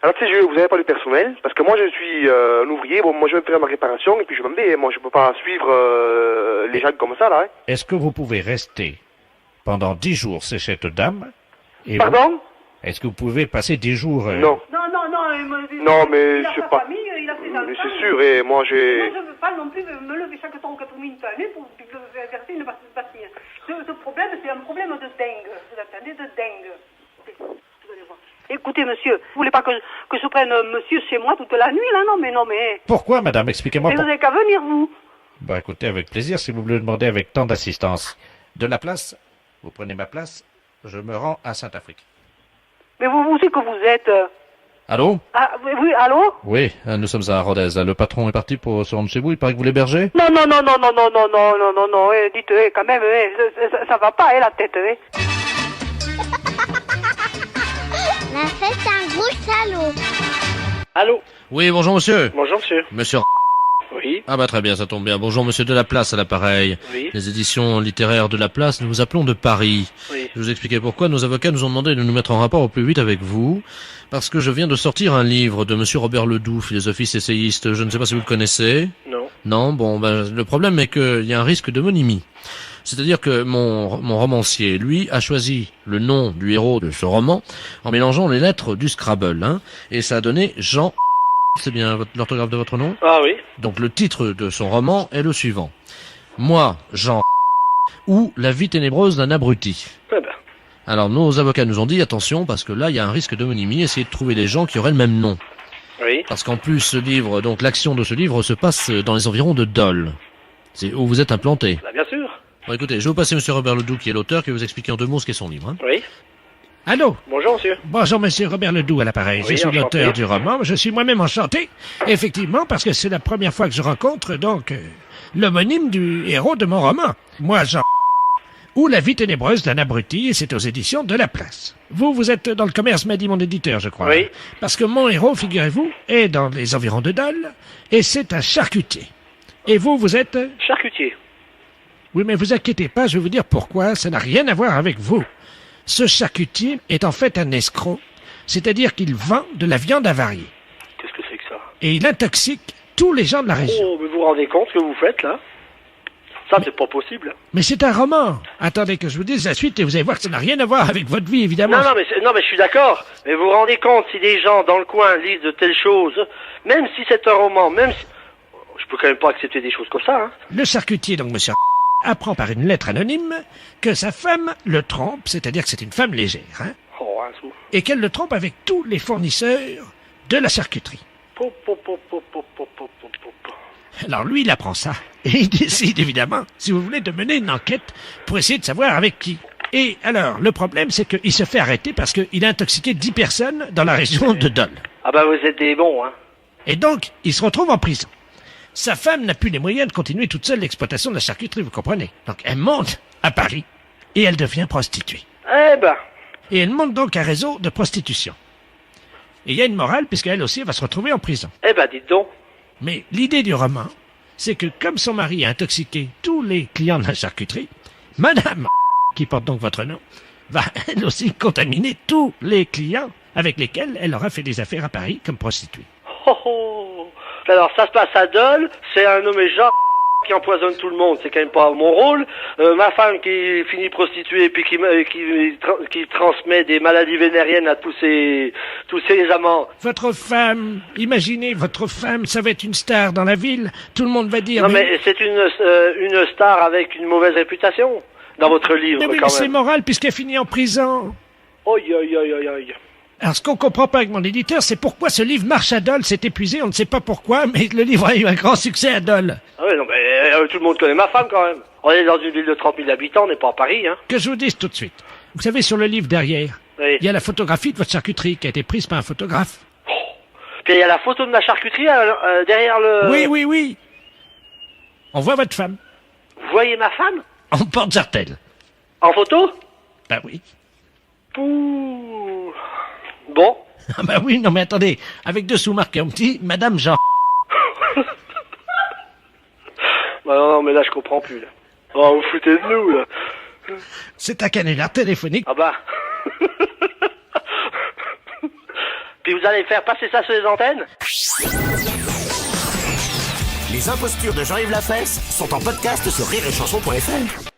Alors, tu sais, vous avez pas de personnel, parce que moi, je suis un ouvrier. Bon, moi, je vais faire ma réparation, et puis je m'en vais. Moi, je peux pas suivre les gens comme ça, là. Hein. Est-ce que vous pouvez rester pendant 10 jours chez cette dame? Et Pardon? Est-ce que vous pouvez passer 10 jours... Non. Non, mais c'est pas... Famille, il a ses enfants, Mais c'est sûr, et moi, j'ai... Moi, je veux pas non plus me lever chaque 3 ou 4 minutes à l'année pour verser une bassine. Ce problème, c'est un problème de dingue. Vous attendez, de dingue. Vous allez voir. Écoutez, monsieur, vous voulez pas que je prenne monsieur chez moi toute la nuit, là? Non, mais... Pourquoi, madame? Expliquez-moi. Mais vous n'avez qu'à venir, vous. Bah, écoutez, avec plaisir, si vous me le demandez avec tant d'assistance. De la place, vous prenez ma place, je me rends à Saint-Afrique. Mais vous aussi que vous êtes... Allô? Ah, oui, allô? Oui, nous sommes à Rodez. Le patron est parti pour se rendre chez vous. Il paraît que vous l'hébergez? Non, dites, quand même, ça va pas, la tête, La fête, c'est un gros salaud. Allô? Oui, bonjour, monsieur. Bonjour, monsieur. Monsieur... Oui. Ah bah très bien, ça tombe bien. Bonjour, monsieur de la Place à l'appareil. Oui. Les éditions littéraires de la Place, nous vous appelons de Paris. Oui. Je vais vous expliquer pourquoi. Nos avocats nous ont demandé de nous mettre en rapport au plus vite avec vous, parce que je viens de sortir un livre de monsieur Robert Ledoux, philosophiste essayiste. Je ne sais pas si vous le connaissez. Non. Non, bon, ben, le problème est qu'il y a un risque d'homonymie. C'est-à-dire que mon romancier, lui, a choisi le nom du héros de ce roman en mélangeant les lettres du Scrabble, hein, et ça a donné Jean... C'est bien l'orthographe de votre nom? Ah oui. Donc le titre de son roman est le suivant. Moi, Jean... ou La vie ténébreuse d'un abruti. Eh ben. Alors nos avocats nous ont dit, attention, parce que là, il y a un risque d'homonymie, essayez de trouver des gens qui auraient le même nom. Oui. Parce qu'en plus, ce livre, donc l'action de ce livre se passe dans les environs de Dole. C'est où vous êtes implanté. Bah, bien sûr. Bon, écoutez, je vais vous passer monsieur Robert Ledoux, qui est l'auteur, qui va vous expliquer en 2 mots ce qu'est son livre. Hein. Oui. Allô? Bonjour, monsieur. Bonjour, monsieur Robert Ledoux à l'appareil. Oui, Je suis enchanté. l'auteur du roman. Je suis moi-même enchanté, effectivement, parce que c'est la première fois que je rencontre, donc, l'homonyme du héros de mon roman. Moi, Jean... ou La vie ténébreuse d'un abruti, et c'est aux éditions de La Place. Vous êtes dans le commerce, m'a dit mon éditeur, je crois. Oui. Parce que mon héros, figurez-vous, est dans les environs de Dole, et c'est un charcutier. Et vous êtes... Charcutier. Oui, mais vous inquiétez pas, je vais vous dire pourquoi, ça n'a rien à voir avec vous. Ce charcutier est en fait un escroc, c'est-à-dire qu'il vend de la viande avariée. Qu'est-ce que c'est que ça? Et il intoxique tous les gens de la région. Oh, mais vous vous rendez compte ce que vous faites, là? Ça, c'est pas possible. Mais c'est un roman. Attendez que je vous dise la suite et vous allez voir que ça n'a rien à voir avec votre vie, évidemment. Non, mais je suis d'accord. Mais vous vous rendez compte si des gens dans le coin lisent de telles choses, même si c'est un roman, même si... Je peux quand même pas accepter des choses comme ça, hein. Le charcutier, donc monsieur apprend par une lettre anonyme que sa femme le trompe, c'est-à-dire que c'est une femme légère, hein, Oh, un sou. et qu'elle le trompe avec tous les fournisseurs de la charcuterie. Po, po, po, po, po, po, po, po, po. Alors lui, il apprend ça, et il décide évidemment, si vous voulez, de mener une enquête pour essayer de savoir avec qui. Et alors, le problème, c'est qu'il se fait arrêter parce qu'il a intoxiqué 10 personnes dans la région de Dole. Ah bah vous êtes des bons, hein. Et donc, il se retrouve en prison. Sa femme n'a plus les moyens de continuer toute seule l'exploitation de la charcuterie, vous comprenez. Donc elle monte à Paris, et elle devient prostituée. Eh ben, Et elle monte donc un réseau de prostitution. Et il y a une morale, puisqu'elle aussi va se retrouver en prison. dites donc. Mais l'idée du roman, c'est que comme son mari a intoxiqué tous les clients de la charcuterie, Madame, qui porte donc votre nom, va elle aussi contaminer tous les clients avec lesquels elle aura fait des affaires à Paris comme prostituée. Oh, oh. Alors ça se passe à Dole, c'est un nommé Jean qui empoisonne tout le monde, c'est quand même pas mon rôle. Ma femme qui finit prostituée puis qui transmet des maladies vénériennes à tous ses amants. Votre femme, imaginez, votre femme, ça va être une star dans la ville, tout le monde va dire... Non mais c'est une star avec une mauvaise réputation dans votre livre Mais oui, quand mais c'est même. moral puisqu'elle finit en prison. Oi, oi, oi, oi, oi. Alors, ce qu'on comprend pas avec mon éditeur, c'est pourquoi ce livre marche à Dole, c'est épuisé, on ne sait pas pourquoi, mais le livre a eu un grand succès à Dole. Ah ouais, non mais tout le monde connaît ma femme quand même. On est dans une ville de 30 000 habitants, on n'est pas à Paris, hein. Que je vous dise tout de suite. Vous savez, sur le livre derrière, Oui. il y a la photographie de votre charcuterie qui a été prise par un photographe. Puis il y a la photo de ma charcuterie derrière le... Oui. On voit votre femme. Vous voyez ma femme? En porte-jartel. En photo? Ben oui. Pouh. Bon. Ah ben oui, non mais attendez, avec dessous marqué en petit, Madame Jean. Bah non, mais là je comprends plus, là. Oh, vous foutez de nous, là. C'est un canular téléphonique. Ah bah. Puis vous allez faire passer ça sur les antennes? Les impostures de Jean-Yves Lafesse sont en podcast sur rireetchanson.fr.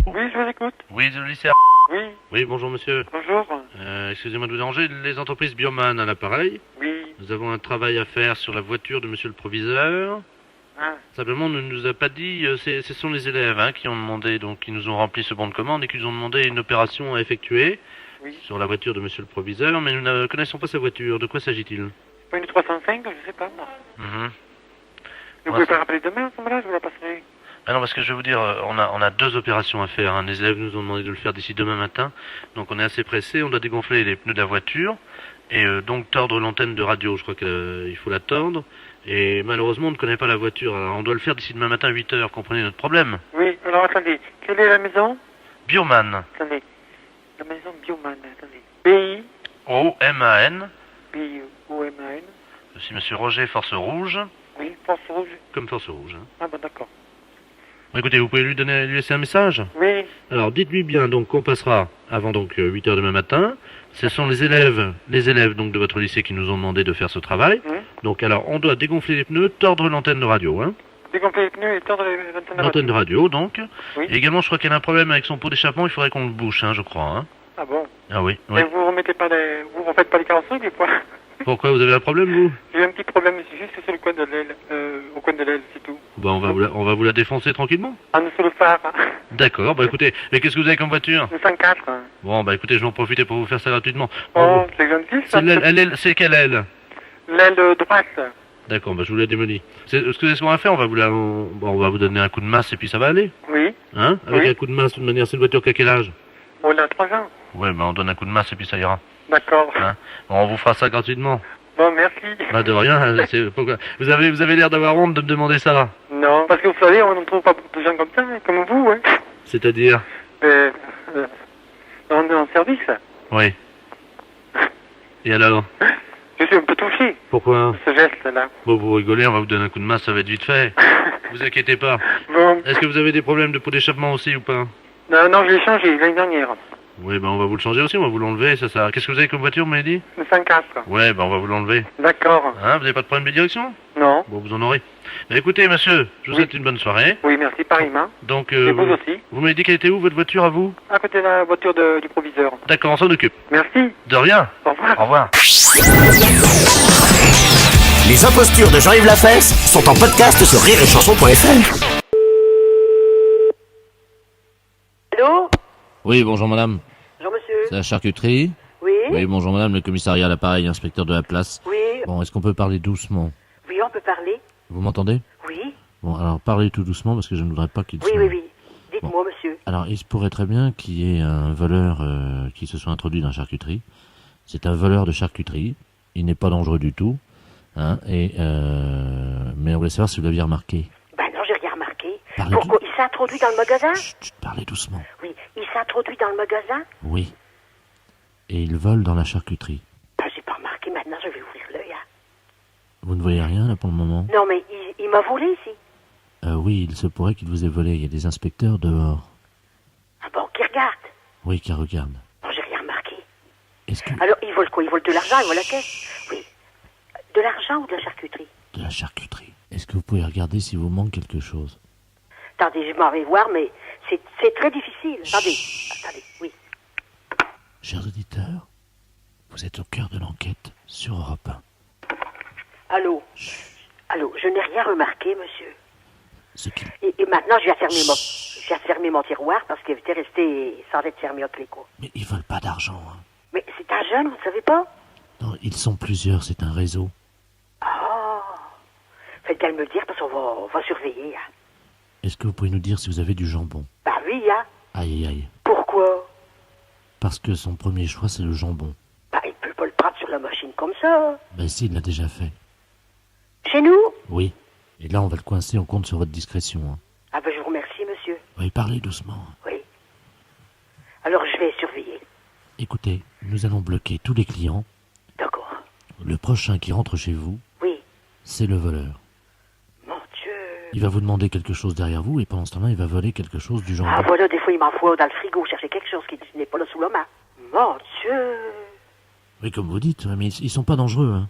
Oui, je vous écoute. Oui, le lycée. Oui, Oui, bonjour monsieur. bonjour. Excusez-moi de vous déranger, les entreprises Bioman à l'appareil. Oui. Nous avons un travail à faire sur la voiture de monsieur le proviseur. Ah, Simplement, on ne nous a pas dit, ce sont les élèves qui ont demandé, donc qui nous ont rempli ce bon de commande et qui nous ont demandé une opération à effectuer oui. sur la voiture de monsieur le proviseur, mais nous ne connaissons pas sa voiture. De quoi s'agit-il? Pas une 305, je sais pas, moi. Mhm. Vous pouvez pas rappeler demain, à ce moment-là, je vous la passerai. Ah non, parce que je vais vous dire, on a deux opérations à faire. Les élèves nous ont demandé de le faire d'ici demain matin, donc on est assez pressé. On doit dégonfler les pneus de la voiture et donc tordre l'antenne de radio. Je crois qu'il faut la tordre. Et malheureusement, on ne connaît pas la voiture. Alors, on doit le faire d'ici demain matin à 8h. Comprenez notre problème? Oui, alors attendez, quelle est la maison? Bioman. Attendez, la maison Bioman, attendez. B-I, O-M-A-N. B-I-O-M-A-N. Je suis monsieur Roger Force Rouge. Oui, Force Rouge. Comme Force Rouge. Ah bon, d'accord. Bon, écoutez, vous pouvez lui laisser un message? Oui. Alors, dites-lui bien donc qu'on passera avant donc 8h demain matin. Ce sont les élèves donc de votre lycée qui nous ont demandé de faire ce travail. Donc alors, on doit dégonfler les pneus, tordre l'antenne de radio, Dégonfler les pneus et tordre l'antenne de radio, donc. Oui. Et également, je crois qu'elle a un problème avec son pot d'échappement, il faudrait qu'on le bouche, je crois. Ah bon? Ah oui, Et vous remettez pas vous refaites pas les carrosseries, des fois? Pourquoi, vous avez un problème, vous? J'ai un petit problème, c'est juste sur le coin de l'aile, au coin de l'aile, c'est tout. Bah, on va vous la défoncer tranquillement. Ah, nous sur le phare. D'accord, bah écoutez, mais qu'est-ce que vous avez comme voiture? Le 104. Bon, bah écoutez, je vais en profiter pour vous faire ça gratuitement. Oh, c'est gentil, ça. C'est quelle aile? L'aile droite. D'accord, bah je vous la démolis. C'est ce qu'on va faire, on va vous donner un coup de masse et puis ça va aller. Oui. Avec Oui. un coup de masse, de toute manière, c'est une voiture qui a quel âge? On a 3 ans. Ouais, on donne un coup de masse et puis ça ira. D'accord. Hein, bon, on vous fera ça gratuitement. Bon, merci. Bah de rien, pourquoi vous avez l'air d'avoir honte de me demander ça. Non, parce que vous savez, on ne trouve pas beaucoup de gens comme ça, hein, comme vous, hein. C'est-à-dire? On est en service. Oui. Et alors? Je suis un peu touché. Pourquoi? Ce geste-là. Bon, vous rigolez, on va vous donner un coup de masse, ça va être vite fait. Vous inquiétez pas. Bon. Est-ce que vous avez des problèmes de pot d'échappement aussi ou pas? Non, je l'ai changé l'année dernière. Oui, on va vous le changer aussi, on va vous l'enlever, ça. Qu'est-ce que vous avez comme voiture, vous m'avez dit? Le 104. Ouais, on va vous l'enlever. D'accord. Hein, vous n'avez pas de problème de direction? Non. Bon, vous en aurez. Bah, écoutez, monsieur, je vous souhaite une bonne soirée. Oui, merci, pareillement. Donc, et vous aussi. Vous m'avez dit qu'elle était où, votre voiture, à vous? À côté de la voiture du proviseur. D'accord, on s'en occupe. Merci. De rien. Au revoir. Au revoir. Les impostures de Jean-Yves Lafesse sont en podcast sur rireetchanson.fr. Allô? Oui, bonjour madame. Bonjour monsieur. C'est la charcuterie? Oui? Oui, bonjour madame, le commissariat à l'appareil, inspecteur de la place. Oui. Bon, est-ce qu'on peut parler doucement? Oui, on peut parler. Vous m'entendez? Oui. Bon, alors parlez tout doucement parce que je ne voudrais pas qu'il Oui, oui. Dites-moi, monsieur. Alors, il se pourrait très bien qu'il y ait un voleur qui se soit introduit dans la charcuterie. C'est un voleur de charcuterie. Il n'est pas dangereux du tout. Hein, mais on voulait savoir si vous l'aviez remarqué. Ben non, j'ai rien remarqué. Parlez Pourquoi? Il s'est introduit dans le magasin? Chut, parlez doucement. Oui, il s'est introduit dans le magasin? Oui. Et il vole dans la charcuterie. Ben, j'ai pas remarqué, maintenant je vais ouvrir l'œil. Hein. Vous ne voyez rien là pour le moment? Non, mais il m'a volé ici. Oui, il se pourrait qu'il vous ait volé. Il y a des inspecteurs dehors. Ah bon, qui regarde? Oui, qui regardent. Non, j'ai rien remarqué. Est-ce que... Alors, il vole quoi? Il vole de l'argent, il vole la caisse? Oui. De l'argent ou de la charcuterie? De la charcuterie. Est-ce que vous pouvez regarder si vous manque quelque chose? Attendez, je m'en vais voir, mais c'est très difficile. Attendez, oui. Chers auditeurs, vous êtes au cœur de l'enquête sur Europe 1. Allô? Allô, je n'ai rien remarqué, monsieur. Ce qui... Et maintenant, je vais fermer mon tiroir parce qu'il était resté sans être fermé à clé, quoi. Mais ils veulent pas d'argent, hein. Mais c'est un jeune, vous ne savez pas? Non, ils sont plusieurs, c'est un réseau. Oh! Faites qu'elle me le dire parce qu'on va surveiller, hein. Est-ce que vous pouvez nous dire si vous avez du jambon? Bah oui, hein. Aïe, aïe, aïe. Pourquoi? Parce que son premier choix, c'est le jambon. Bah, il peut pas le prendre sur la machine comme ça. Ben si, il l'a déjà fait. Chez nous? Oui. Et là, on va le coincer, on compte sur votre discrétion. Hein. Ah ben, je vous remercie, monsieur. Oui, parlez doucement. Oui. Alors, je vais surveiller. Écoutez, nous allons bloquer tous les clients. D'accord. Le prochain qui rentre chez vous, oui, c'est le voleur. Mon Dieu. Il va vous demander quelque chose derrière vous et pendant ce temps-là, il va voler quelque chose du jambon. Ah voilà, des fois, il m'envoie dans le frigo chercher quelque chose qui n'est pas là sous la main. Mon Dieu. Oui, comme vous dites, mais ils sont pas dangereux. Hein.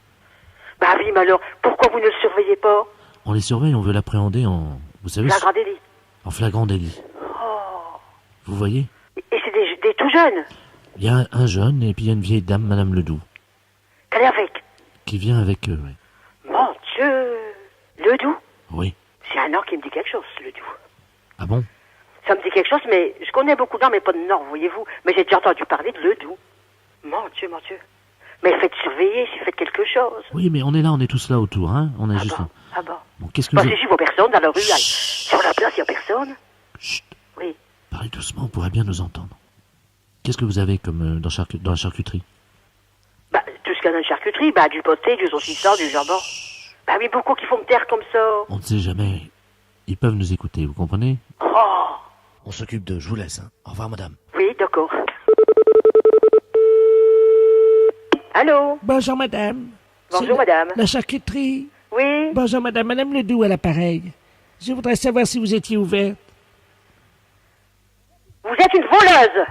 Bah oui, mais alors, pourquoi vous ne le surveillez pas? On les surveille, on veut l'appréhender en... Vous savez... Flagrant délit. En flagrant délit. Oh. Vous voyez? Et c'est des tout jeunes? Il y a un jeune et puis il y a une vieille dame, Madame Ledoux. Qu'elle est avec? Qui vient avec eux, oui. Mon Dieu. Ledoux? Oui. C'est un nom qui me dit quelque chose, Ledoux. Ah bon? Ça me dit quelque chose, mais je connais beaucoup de noms, mais pas de nom, voyez-vous. Mais j'ai déjà entendu parler de Ledoux. Mon Dieu, mon Dieu. Mais faites surveiller si faites quelque chose. Oui, mais on est là, on est tous là autour, hein. On est juste bon? là. Ah bon? Bon, qu'est-ce que Bah, vous... si j'y vois personne dans la rue, sur la place, il n'y a personne. Chut. Oui. Parlez doucement, on pourrait bien nous entendre. Qu'est-ce que vous avez comme dans la charcuterie? Bah, tout ce qu'il y a dans la charcuterie, bah, du poté, du saucisson, du jambon. Bah oui, beaucoup qui font me taire comme ça. On ne sait jamais. Ils peuvent nous écouter, vous comprenez? Oh. On s'occupe d'eux, je vous laisse. Hein. Au revoir, madame. Oui, d'accord. Allô? Bonjour, madame. Bonjour, madame. La charcuterie. Oui? Bonjour, madame. Madame Ledoux à l'appareil. Je voudrais savoir si vous étiez ouverte. Vous êtes une voleuse.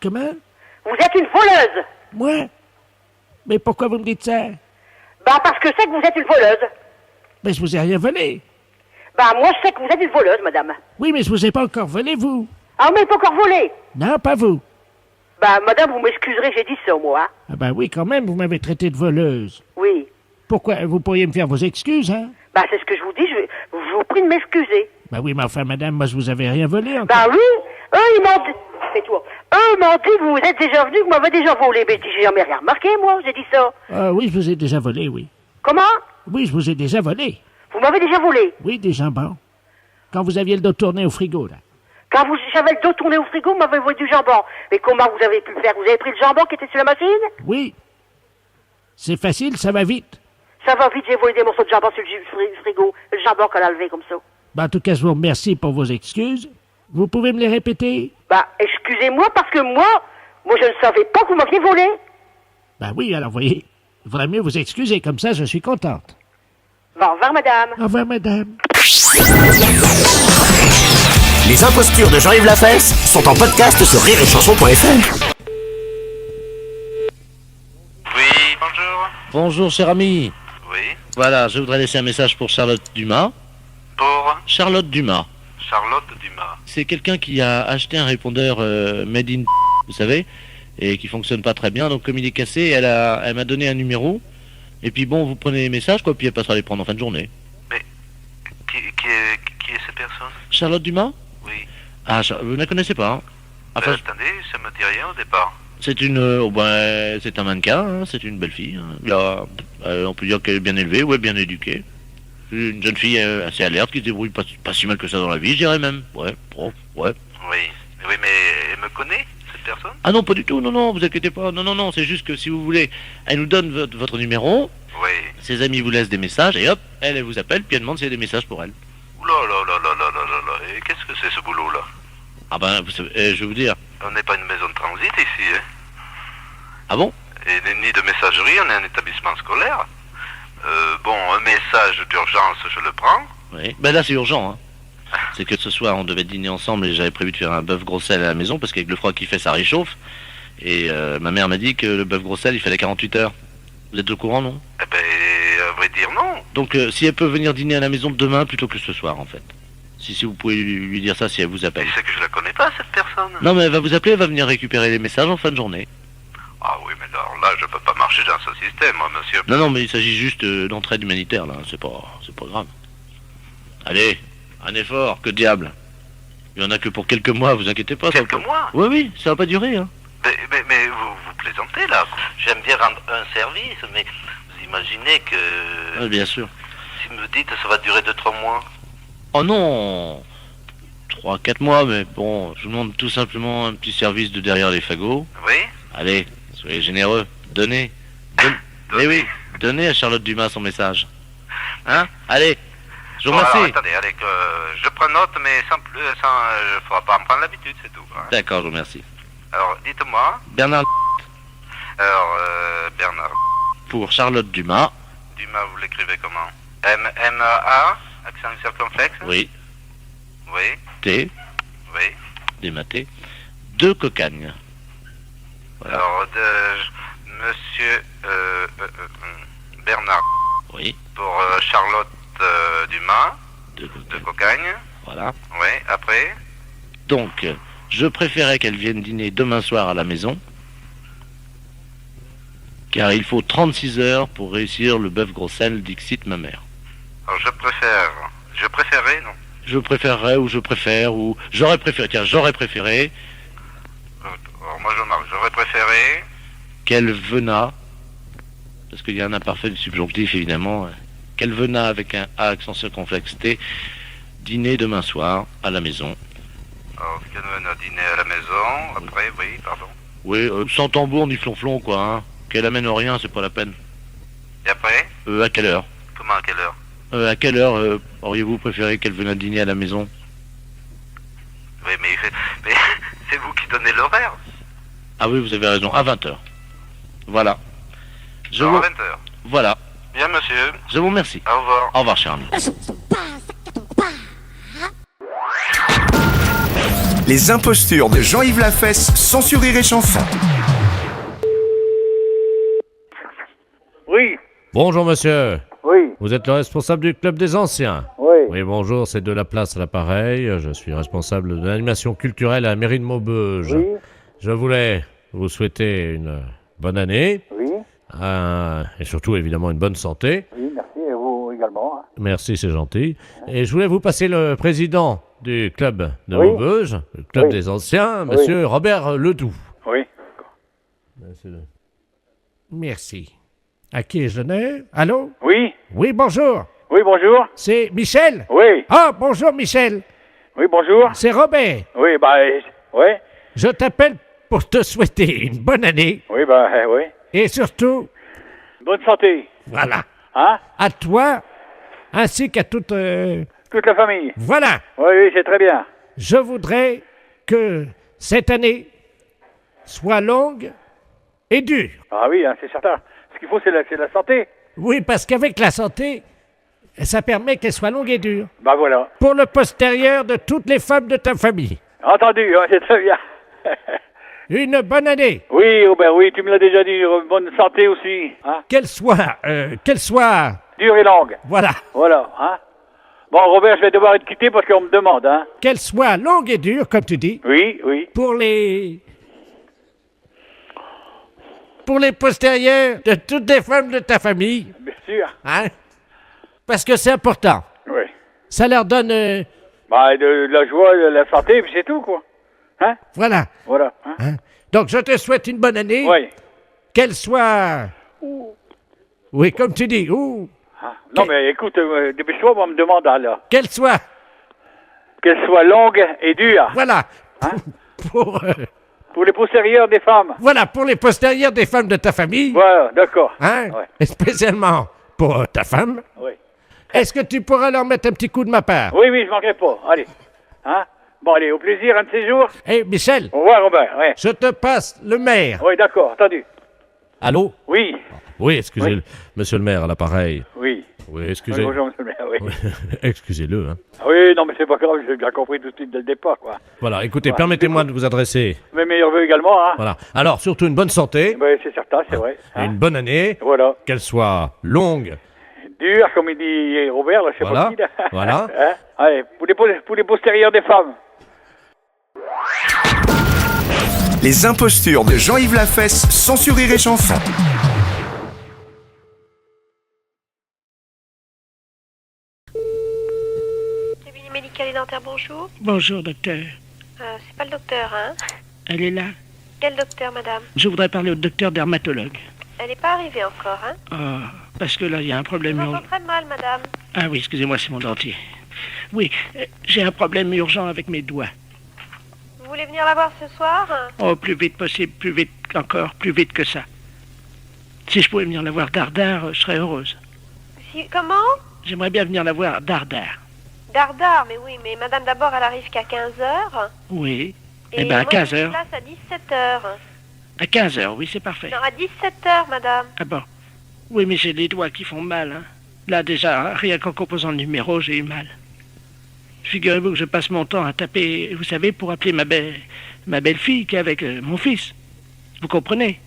Comment? Vous êtes une voleuse. Moi? Mais pourquoi vous me dites ça? Bah, parce que je sais que vous êtes une voleuse. Mais je vous ai rien volé. Bah, moi, je sais que vous êtes une voleuse, madame. Oui, mais je vous ai pas encore volé, vous. Ah, mais pas encore volé. Non, pas vous. Bah, madame, vous m'excuserez, j'ai dit ça, moi. Hein? Ah ben oui, quand même, vous m'avez traité de voleuse. Oui. Pourquoi? Vous pourriez me faire vos excuses, hein? Bah, c'est ce que je vous dis, je vous prie de m'excuser. Bah oui, mais enfin, madame, moi, je vous avais rien volé encore. Bah oui, eux, ils m'ont dit... Fais-toi. Eux m'ont dit que vous êtes déjà venu, que vous m'avez déjà volé. Mais j'ai jamais rien remarqué, moi, j'ai dit ça. Oui, je vous ai déjà volé, oui. Comment? Oui, je vous ai déjà volé. Vous m'avez déjà volé? Oui, des jambons. Quand vous aviez le dos tourné au frigo, là. Quand j'avais le dos tourné au frigo, vous m'avez envoyé du jambon. Mais comment vous avez pu le faire? Vous avez pris le jambon qui était sur la machine? Oui. C'est facile, ça va vite. Ça va vite, j'ai envoyé des morceaux de jambon sur le frigo. Le jambon qu'on a levé comme ça. En tout cas, je vous remercie pour vos excuses. Vous pouvez me les répéter? Excusez-moi, parce que moi, je ne savais pas que vous m'aviez volé. Oui, alors voyez, il vaudrait mieux vous excuser, comme ça je suis contente. Bon, au revoir, madame. Au revoir, madame. Les impostures de Jean-Yves Lafesse sont en podcast sur rireetchanson.fr. Oui, bonjour. Bonjour, cher ami. Oui. Voilà, je voudrais laisser un message pour Charlotte Dumas. Pour Charlotte Dumas. Charlotte Dumas. C'est quelqu'un qui a acheté un répondeur Made in, vous savez, et qui fonctionne pas très bien. Donc comme il est cassé, elle m'a donné un numéro. Et puis bon, vous prenez les messages, quoi, puis elle passera les prendre en fin de journée. Mais qui est cette personne? Charlotte Dumas? Oui. Ah, vous ne la connaissez pas, hein? Enfin, attendez, ça me dit rien au départ. c'est c'est un mannequin, hein, c'est une belle fille. Hein. Là, on peut dire qu'elle est bien élevée, ouais, bien éduquée. Une jeune fille assez alerte qui se débrouille pas si mal que ça dans la vie, je dirais même. Ouais, ouais. Oui, mais elle me connaît, cette personne? Ah non, pas du tout, non, vous inquiétez pas. Non, c'est juste que si vous voulez, elle nous donne votre numéro. Oui. Ses amis vous laissent des messages et hop, elle vous appelle, puis elle demande s'il y a des messages pour elle. Oula, et qu'est-ce que c'est ce boulot-là? Ah ben, je vais vous dire. On n'est pas une maison de transit ici, hein? Ah bon? Et ni de messagerie, on est un établissement scolaire. Un message d'urgence, je le prends. Oui, ben là c'est urgent, hein. C'est que ce soir on devait dîner ensemble et j'avais prévu de faire un bœuf gros sel à la maison parce qu'avec le froid qu'il fait ça réchauffe. Et ma mère m'a dit que le bœuf gros sel il fallait 48 heures. Vous êtes au courant, non? Eh ben, à vrai dire non. Donc si elle peut venir dîner à la maison demain plutôt que ce soir en fait. Si vous pouvez lui dire ça si elle vous appelle. Mais c'est que je la connais pas cette personne. Non mais elle va vous appeler, elle va venir récupérer les messages en fin de journée. Ah oui, mais alors là je peux pas marcher dans ce système, moi, monsieur. Non, mais il s'agit juste d'entraide humanitaire là, c'est pas grave. Allez, un effort, que diable. Il y en a que pour quelques mois, vous inquiétez pas. Quelques mois? Oui, ça va pas durer, hein. Mais vous plaisantez là. J'aime bien rendre un service, mais vous imaginez que... Oui, bien sûr. Si vous me dites ça va durer 2-3 mois. Oh non, 3-4 mois, mais bon, je vous demande tout simplement un petit service de derrière les fagots. Oui? Allez, soyez généreux, donnez. Mais oui, donnez à Charlotte Dumas son message. Hein? Allez, je vous remercie. Attendez, je prends note, mais sans faudra pas en prendre l'habitude, c'est tout. Hein. D'accord, je vous remercie. Alors, dites-moi. Bernard. Alors, Bernard. Pour Charlotte Dumas. Dumas, vous l'écrivez comment? M-A, accent circonflexe? Oui. Oui. T. Oui. Dématé. 2 Cocagne. Voilà. Alors, monsieur Bernard. Oui. Pour Charlotte Dumas. De Cocagne. Voilà. Oui, après. Donc, je préférais qu'elle vienne dîner demain soir à la maison. Car il faut 36 heures pour réussir le bœuf gros sel d'Ixit ma mère. Alors, je préférais, non? Je préférerais, ou je préfère, ou... J'aurais préféré, j'aurais préféré... Alors, moi, j'aurais préféré... Qu'elle venât, parce qu'il y a un imparfait du subjonctif, évidemment, qu'elle venât avec un A accent circonflexe T, dîner demain soir à la maison. Alors, qu'elle vienne à dîner à la maison, après, oui, pardon. Oui, sans tambour ni flonflon, quoi, hein. Qu'elle amène rien, c'est pas la peine. Et après? À quelle heure? Comment, à quelle heure? À quelle heure auriez-vous préféré qu'elle vienne dîner à la maison? Oui, mais c'est vous qui donnez l'horaire. Ah oui, vous avez raison, à 20h. Voilà. À 20h. Voilà. Bien, monsieur. Je vous remercie. Au revoir. Au revoir, cher ami. Les impostures de Jean-Yves Lafesse sont sur Rire et Chanson. Oui. Bonjour, monsieur. Oui. Vous êtes le responsable du Club des Anciens? Oui. Oui, bonjour, c'est de la place à l'appareil. Je suis responsable de l'animation culturelle à la mairie de Maubeuge. Oui. Je voulais vous souhaiter une bonne année. Oui. Et surtout, évidemment, une bonne santé. Oui, merci, et vous également. Hein. Merci, c'est gentil. Et je voulais vous passer le président du club de Oui. Maubeuge, le club Oui. des Anciens, monsieur Robert Ledoux. Oui. Merci. À qui je donne? Allô? Oui. Oui, bonjour. Oui, bonjour. C'est Michel? Oui. Ah, bonjour Michel. Oui, bonjour. C'est Robert. Oui, oui. Je t'appelle pour te souhaiter une bonne année. Oui, oui. Et surtout... Bonne santé. Voilà. Hein? À toi, ainsi qu'à toute... Toute la famille. Voilà. Oui, c'est très bien. Je voudrais que cette année soit longue et dure. Ah oui, hein, c'est certain. Ce qu'il faut, c'est la santé. Oui, parce qu'avec la santé, ça permet qu'elle soit longue et dure. Bah voilà. Pour le postérieur de toutes les femmes de ta famille. Entendu, hein, c'est très bien. Une bonne année. Oui, Robert, oui, tu me l'as déjà dit. Bonne santé aussi. Hein? Qu'elle soit... dure et longue. Voilà. Voilà, hein. Bon, Robert, je vais devoir être quitté parce qu'on me demande, hein. Qu'elle soit longue et dure, comme tu dis. Oui, oui. Pour les postérieurs de toutes les femmes de ta famille. Bien sûr. Hein? Parce que c'est important. Oui. Ça leur donne... de la joie, de la santé, puis c'est tout, quoi. Hein? Voilà. Voilà. Hein? Hein? Donc, je te souhaite une bonne année. Oui. Qu'elle soit... Oui, comme tu dis. Ah, non, mais écoute, dépêche-toi, on me demande, là. Qu'elle soit longue et dure. Voilà. Hein? Pour les postérieurs des femmes. Voilà, pour les postérieurs des femmes de ta famille. Voilà, d'accord. Hein? Ouais. Et spécialement pour ta femme. Oui. Est-ce que tu pourras leur mettre un petit coup de ma part? Oui, je manquerai pas. Allez. Hein? Bon, allez, au plaisir, un de ces jours. Michel. Au revoir, Robert. Ouais. Je te passe le maire. Oui, d'accord, entendu. Allô? Oui. Oui, excusez-le. Monsieur le maire, à l'appareil. Oui. Oui, excusez. Bonjour, monsieur le maire, oui. Excusez-le, hein. Oui, non, mais c'est pas grave, j'ai bien compris tout de suite dès le départ, quoi. Voilà, écoutez, permettez-moi de vous adresser. Mes meilleurs vœux également, hein. Voilà. Alors, surtout une bonne santé. Oui, c'est certain, c'est vrai. Et une bonne année. Voilà. Qu'elle soit longue. Dure, comme il dit Robert, là, je sais pas qui, là. Voilà. Hein? Allez, pour les postérieurs des femmes. Les impostures de Jean-Yves Lafesse, sans Sur Rire et Chanson. Cabinet médical et dentaire, bonjour. Bonjour, docteur. C'est pas le docteur, hein? Elle est là. Quel docteur, madame? Je voudrais parler au docteur dermatologue. Elle n'est pas arrivée encore, hein? Parce que là, il y a un problème Je vous entends très mal, madame. Ah oui, excusez-moi, c'est mon dentier. Oui, j'ai un problème urgent avec mes doigts. Vous voulez venir la voir ce soir? Oh, plus vite possible, plus vite encore, plus vite que ça. Si je pouvais venir la voir dardard, je serais heureuse. Comment? J'aimerais bien venir la voir dardard. Dardard, mais oui, mais madame d'abord, elle arrive qu'à 15h. Oui. Et bien, à 15h. J'ai une place à 17h. À 15h, oui, c'est parfait. Non, à 17h, madame. Ah bon? Oui, mais j'ai les doigts qui font mal, hein. Là, déjà, rien qu'en composant le numéro, j'ai eu mal. Figurez-vous que je passe mon temps à taper, vous savez, pour appeler ma belle-fille qui est avec mon fils. Vous comprenez?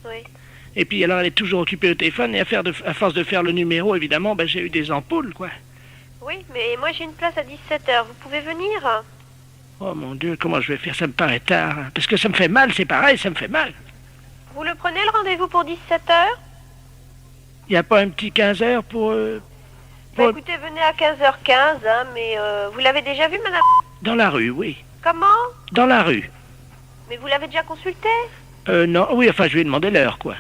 Oui. Et puis alors, elle est toujours occupée au téléphone et à force de faire le numéro, évidemment, j'ai eu des ampoules, quoi. Oui, mais moi j'ai une place à 17h. Vous pouvez venir? Oh mon Dieu, comment je vais faire? Ça me paraît tard. Hein. Parce que ça me fait mal, c'est pareil, ça me fait mal. Vous le prenez le rendez-vous pour 17h? Il n'y a pas un petit 15h pour... Écoutez, venez à 15h15, hein, mais vous l'avez déjà vu, madame? Dans la rue, oui. Comment? Dans la rue. Mais vous l'avez déjà consulté? Non, oui, enfin, je lui ai demandé l'heure, quoi.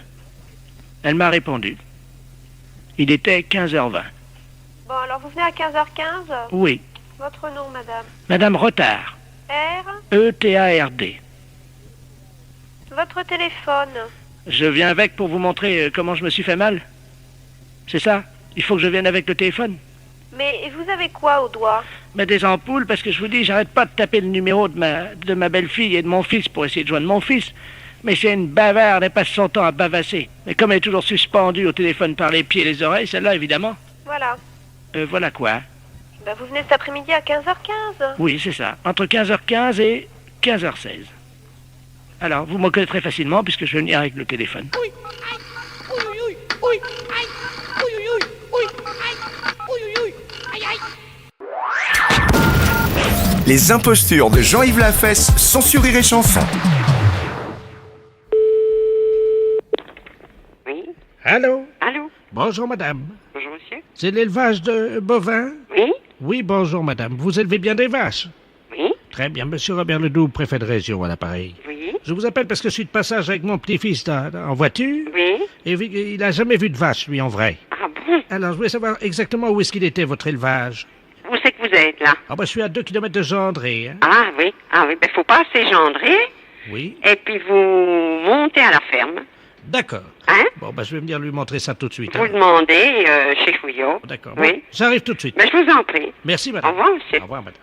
Elle m'a répondu. Il était 15h20. Bon, alors vous venez à 15h15? Oui. Votre nom, madame? Madame Retard. E-T-A-R-D. Votre téléphone? Je viens avec pour vous montrer comment je me suis fait mal. C'est ça? Il faut que je vienne avec le téléphone. Mais vous avez quoi au doigt? Des ampoules, parce que je vous dis, j'arrête pas de taper le numéro de ma belle-fille et de mon fils pour essayer de joindre mon fils. Mais c'est une bavarde, elle passe son temps à bavasser. Et comme elle est toujours suspendue au téléphone par les pieds et les oreilles, celle-là, évidemment. Voilà. Voilà quoi? Vous venez cet après-midi à 15h15. Oui, c'est ça. Entre 15h15 et 15h16. Alors, vous me connaîtrez facilement puisque je vais venir avec le téléphone. Oui, aïe, oui, oui, oui, aïe, oui, oui, oui, aïe, oui, oui, aïe, aïe. Les impostures de Jean-Yves Lafesse, sans Sur Rire et Chanson. Oui. Allô? Allô? Bonjour, madame. Bonjour, monsieur. C'est l'élevage de bovins? Oui. Oui, bonjour, madame. Vous élevez bien des vaches? Oui. Très bien, monsieur Robert Ledoux, préfet de région à l'appareil. Oui. Je vous appelle parce que je suis de passage avec mon petit-fils en voiture. Oui. Et il n'a jamais vu de vache, lui, en vrai. Ah bon? Alors, je voulais savoir exactement où est-ce qu'il était, votre élevage. Où c'est que vous êtes, là? Ah, je suis à 2 kilomètres de Gendré. Hein. Ah oui, ben faut passer Gendré. Oui. Et puis vous montez à la ferme. D'accord. Hein? Bon, je vais venir lui montrer ça tout de suite. Vous demandez chez Fouillot. D'accord. Oui. Bon, j'arrive tout de suite. Ben, je vous en prie. Merci, madame. Au revoir, monsieur. Au revoir, madame.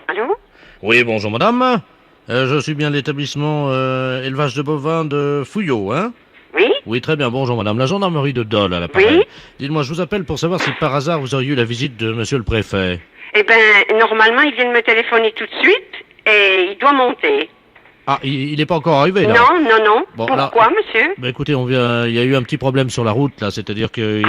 Allô? Oui, bonjour madame. Je suis bien l'établissement élevage de bovins de Fouillot, hein? Oui? Oui, très bien, bonjour madame. La gendarmerie de Dole à l'appareil. Oui? Dites-moi, je vous appelle pour savoir si par hasard vous auriez eu la visite de monsieur le préfet. Eh ben, normalement, il vient de me téléphoner tout de suite et il doit monter. Ah, il n'est pas encore arrivé là? Non. Bon, pourquoi, là, monsieur? Ben écoutez, il y a eu un petit problème sur la route là, c'est-à-dire que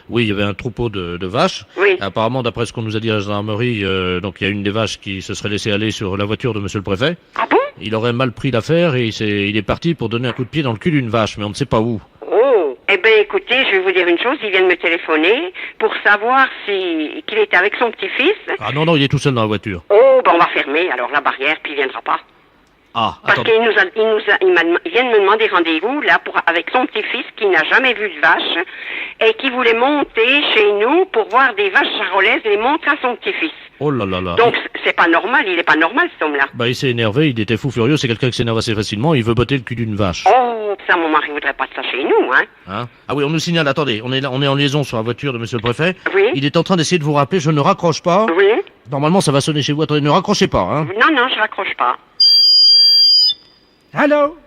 oui, il y avait un troupeau de vaches. Oui. Apparemment, d'après ce qu'on nous a dit à la gendarmerie, donc il y a une des vaches qui se serait laissée aller sur la voiture de monsieur le préfet. Ah bon? Il aurait mal pris l'affaire et il est parti pour donner un coup de pied dans le cul d'une vache, mais on ne sait pas où. Oh. Eh ben, écoutez, je vais vous dire une chose, il vient de me téléphoner pour savoir qu'il était avec son petit-fils. Ah non, il est tout seul dans la voiture. Oh, ben on va fermer alors la barrière, puis il viendra pas. Ah, Parce attendez. qu'il vient de me demander rendez-vous, là, avec son petit-fils qui n'a jamais vu de vache et qui voulait monter chez nous pour voir des vaches charolaises et les montrer à son petit-fils. Oh là là là. Donc, c'est pas normal, il est pas normal, cet homme-là. Bah, il s'est énervé, il était fou furieux, c'est quelqu'un qui s'énerve assez facilement, il veut botter le cul d'une vache. Oh, ça, mon mari voudrait pas de ça chez nous, hein. Ah oui, on nous signale, attendez, on est en liaison sur la voiture de monsieur le préfet. Oui. Il est en train d'essayer de vous rappeler, je ne raccroche pas. Oui. Normalement, ça va sonner chez vous, attendez, ne raccrochez pas, hein. Non, je raccroche pas. Allô?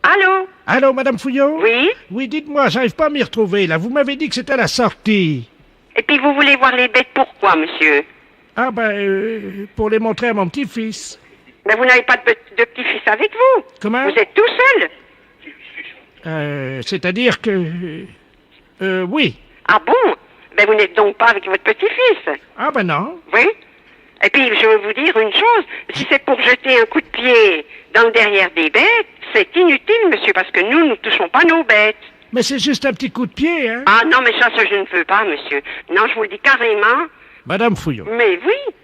Allô? Allô, madame Fouillot? Oui? Oui, dites-moi, j'arrive pas à m'y retrouver, là. Vous m'avez dit que c'était à la sortie. Et puis, vous voulez voir les bêtes pourquoi, monsieur? Ah, pour les montrer à mon petit-fils. Mais vous n'avez pas de petit-fils avec vous. Comment? Vous êtes tout seul. C'est-à-dire que... oui. Ah bon? Ben, vous n'êtes donc pas avec votre petit-fils. Ah, non. Oui? Et puis, je vais vous dire une chose. Si c'est pour jeter un coup de pied dans le derrière des bêtes, c'est inutile, monsieur, parce que nous ne touchons pas nos bêtes. Mais c'est juste un petit coup de pied, hein? Ah non, mais ça, je ne veux pas, monsieur. Non, je vous le dis carrément. Madame Fouillot. Mais oui.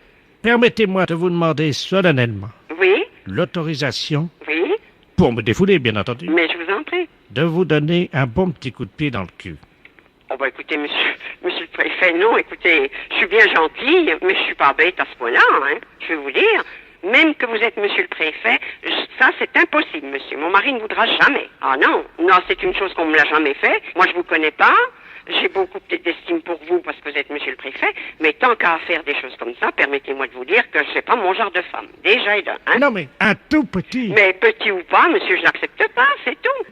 Permettez-moi de vous demander solennellement Oui. l'autorisation, Oui. pour me défouler, bien entendu, Mais je vous en prie. de vous donner un bon petit coup de pied dans le cul. Oh, bah, écoutez, monsieur le préfet, non, écoutez, je suis bien gentille, mais je suis pas bête à ce point-là, hein. Je vais vous dire, même que vous êtes monsieur le préfet, ça, c'est impossible, monsieur. Mon mari ne voudra jamais. Ah non, c'est une chose qu'on me l'a jamais fait. Moi, je vous connais pas. J'ai beaucoup peut-être d'estime pour vous parce que vous êtes monsieur le préfet, mais tant qu'à faire des choses comme ça, permettez-moi de vous dire que c'est pas mon genre de femme. Déjà et d'un, hein. Non, mais un tout petit. Mais petit ou pas, monsieur, je l'accepte pas, c'est tout.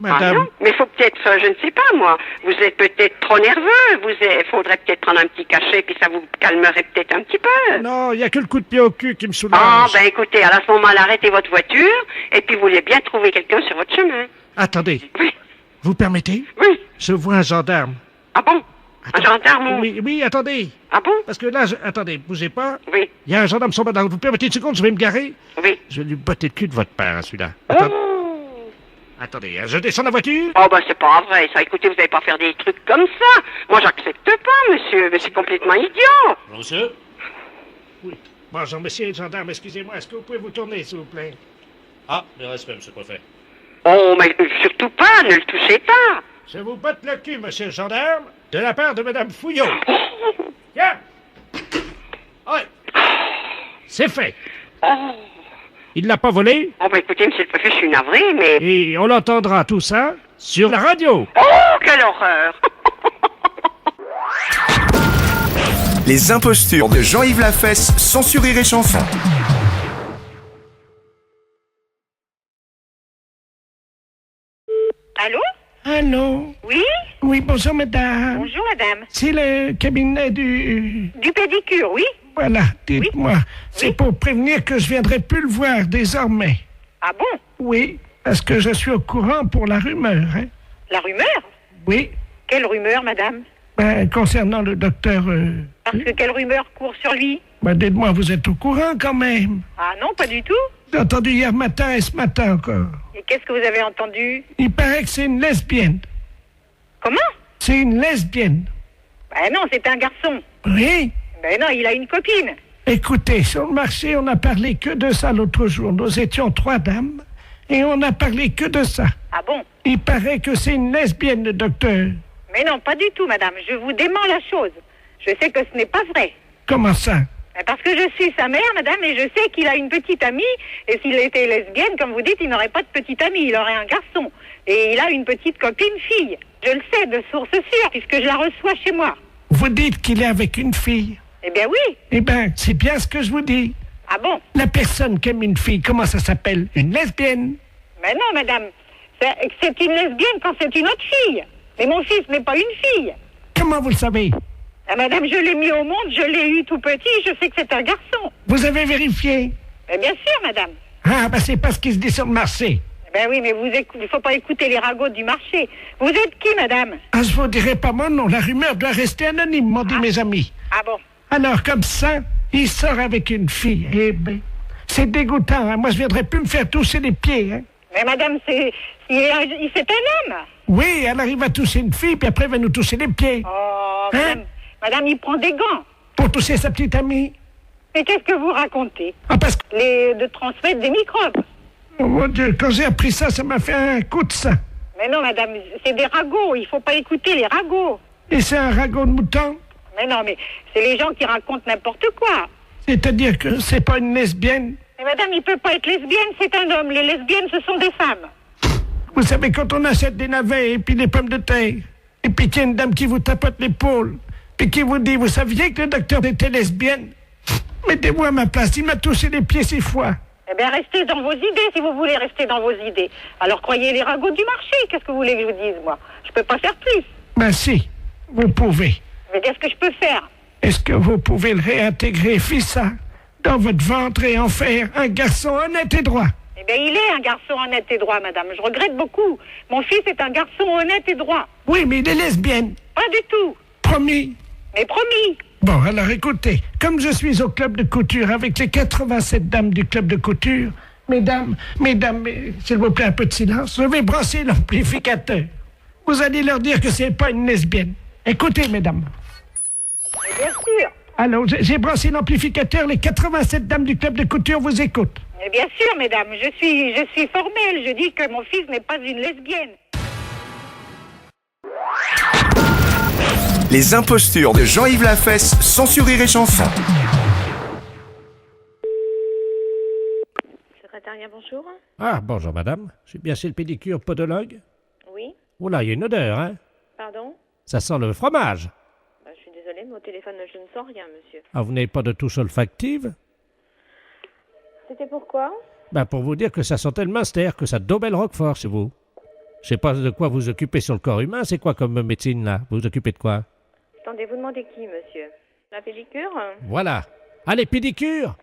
Madame. Ah non, mais faut peut-être, je ne sais pas moi, vous êtes peut-être trop nerveux, faudrait peut-être prendre un petit cachet puis ça vous calmerait peut-être un petit peu. Non, il n'y a que le coup de pied au cul qui me soulage. Ah, ben écoutez, à ce moment-là, arrêtez votre voiture et puis vous voulez bien trouver quelqu'un sur votre chemin. Attendez. Oui. Vous permettez? Oui. Je vois un gendarme. Ah bon? Un gendarme? Oui, attendez. Ah bon? Parce que là, attendez, bougez pas. Oui. Il y a un gendarme sur ma route. Vous permettez une seconde, je vais me garer? Oui. Je vais lui botter le cul de votre père, celui-là. Attendez, je descends la voiture. Oh, ben c'est pas vrai, ça. Écoutez, vous n'allez pas faire des trucs comme ça. Moi, j'accepte pas, monsieur, mais c'est complètement idiot. Monsieur? Oui. Bonjour, monsieur le gendarme, excusez-moi, est-ce que vous pouvez vous tourner, s'il vous plaît? Ah, le respect, monsieur le préfet. Oh, mais surtout pas, ne le touchez pas. Je vous botte le cul, monsieur le gendarme, de la part de madame Fouillot. Tiens! Oui. C'est fait. Oh. Il l'a pas volé? Oh, ben écoutez, monsieur le préfet, je suis navré, mais... Et on l'entendra tout ça sur la radio. Oh, quelle horreur. Les impostures de Jean-Yves Lafesse, sans Rire et Chanson. Allô? Allô? Oui? Oui, bonjour, madame. Bonjour, madame. C'est le cabinet du... Du pédicure, oui? Voilà, dites-moi. C'est pour prévenir que je viendrai plus le voir désormais. Ah bon? Oui, parce que je suis au courant pour la rumeur, hein. La rumeur? Oui. Quelle rumeur, madame? Concernant le docteur... Parce que quelle rumeur court sur lui? dites-moi, vous êtes au courant quand même? Ah non, pas du tout. J'ai entendu hier matin et ce matin encore. Et qu'est-ce que vous avez entendu? Il paraît que c'est une lesbienne. Comment? C'est une lesbienne. Ben non, c'est un garçon. Oui? Ben non, il a une copine. Écoutez, sur le marché, on n'a parlé que de ça l'autre jour. Nous étions 3 dames et on n'a parlé que de ça. Ah bon? Il paraît que c'est une lesbienne, le docteur. Mais non, pas du tout, madame. Je vous dément la chose. Je sais que ce n'est pas vrai. Comment ça? Parce que je suis sa mère, madame, et je sais qu'il a une petite amie. Et s'il était lesbienne, comme vous dites, il n'aurait pas de petite amie, il aurait un garçon. Et il a une petite copine fille. Je le sais de source sûre, puisque je la reçois chez moi. Vous dites qu'il est avec une fille? Eh bien oui. Eh bien, c'est bien ce que je vous dis. Ah bon? La personne qui aime une fille, comment ça s'appelle? Une lesbienne? Mais non, madame. C'est une lesbienne quand c'est une autre fille. Mais mon fils n'est pas une fille. Comment vous le savez? Ah, madame, je l'ai mis au monde, je l'ai eu tout petit, je sais que c'est un garçon. Vous avez vérifié? Mais bien sûr, madame. Ah, ben c'est pas ce qui se dit sur le marché. Ben oui, mais il ne faut pas écouter les ragots du marché. Vous êtes qui, madame? Ah, je vous dirai pas mon nom, la rumeur doit rester anonyme, m'ont dit mes amis. Ah bon? Alors, comme ça, il sort avec une fille. Eh ben, c'est dégoûtant, hein. Moi, je viendrais plus me faire toucher les pieds, hein. Mais madame, c'est un homme. Oui, alors il va toucher une fille, puis après il va nous toucher les pieds. Oh, hein? Madame, il prend des gants. Pour toucher sa petite amie. Mais qu'est-ce que vous racontez? Ah, parce que... De transmettre des microbes. Oh mon Dieu, quand j'ai appris ça, ça m'a fait un coup de sang. Mais non, madame, c'est des ragots, il faut pas écouter les ragots. Et c'est un ragot de mouton? Mais non, mais c'est les gens qui racontent n'importe quoi. C'est-à-dire que c'est pas une lesbienne? Mais madame, il peut pas être lesbienne, c'est un homme. Les lesbiennes, ce sont des femmes. Vous savez, quand on achète des navets et puis des pommes de terre, et puis qu'il y a une dame qui vous tapote l'épaule, puis qui vous dit, vous saviez que le docteur était lesbienne? Mettez-vous à ma place, il m'a touché les pieds 6 fois. Eh bien, restez dans vos idées, si vous voulez rester dans vos idées. Alors, croyez les ragots du marché. Qu'est-ce que vous voulez que je vous dise, moi? Je peux pas faire plus. Ben si, vous pouvez. Mais qu'est-ce que je peux faire? Est-ce que vous pouvez le réintégrer, fissa, dans votre ventre et en faire un garçon honnête et droit? Eh bien, il est un garçon honnête et droit, madame. Je regrette beaucoup. Mon fils est un garçon honnête et droit. Oui, mais il est lesbienne. Pas du tout. Promis. Mais promis. Bon, alors écoutez, comme je suis au club de couture avec les 87 dames du club de couture, mesdames, s'il vous plaît, un peu de silence, je vais brasser l'amplificateur. Vous allez leur dire que c'est pas une lesbienne. Écoutez, mesdames. Mais bien sûr. Alors, j'ai brassé l'amplificateur, les 87 dames du club de couture vous écoutent. Mais bien sûr, mesdames, je suis formelle. Je dis que mon fils n'est pas une lesbienne. Les impostures de Jean-Yves Lafesse, sans sur Rire et Chanson. Secrétariat, bonjour. Ah, bonjour madame. Je suis bien chez le pédicure podologue. Oui. Oula, il y a une odeur, hein? Pardon? Ça sent le fromage. Je suis désolée, mais au téléphone, je ne sens rien, monsieur. Ah, vous n'avez pas de touche olfactive? C'était pourquoi? Ben, pour vous dire que ça sentait le Munster, que ça daubait le Roquefort chez vous. Je sais pas de quoi vous occupez sur le corps humain, c'est quoi comme médecine, là? Vous vous occupez de quoi? Attendez, vous demandez qui, monsieur? La pédicure? Voilà. Allez, pédicure!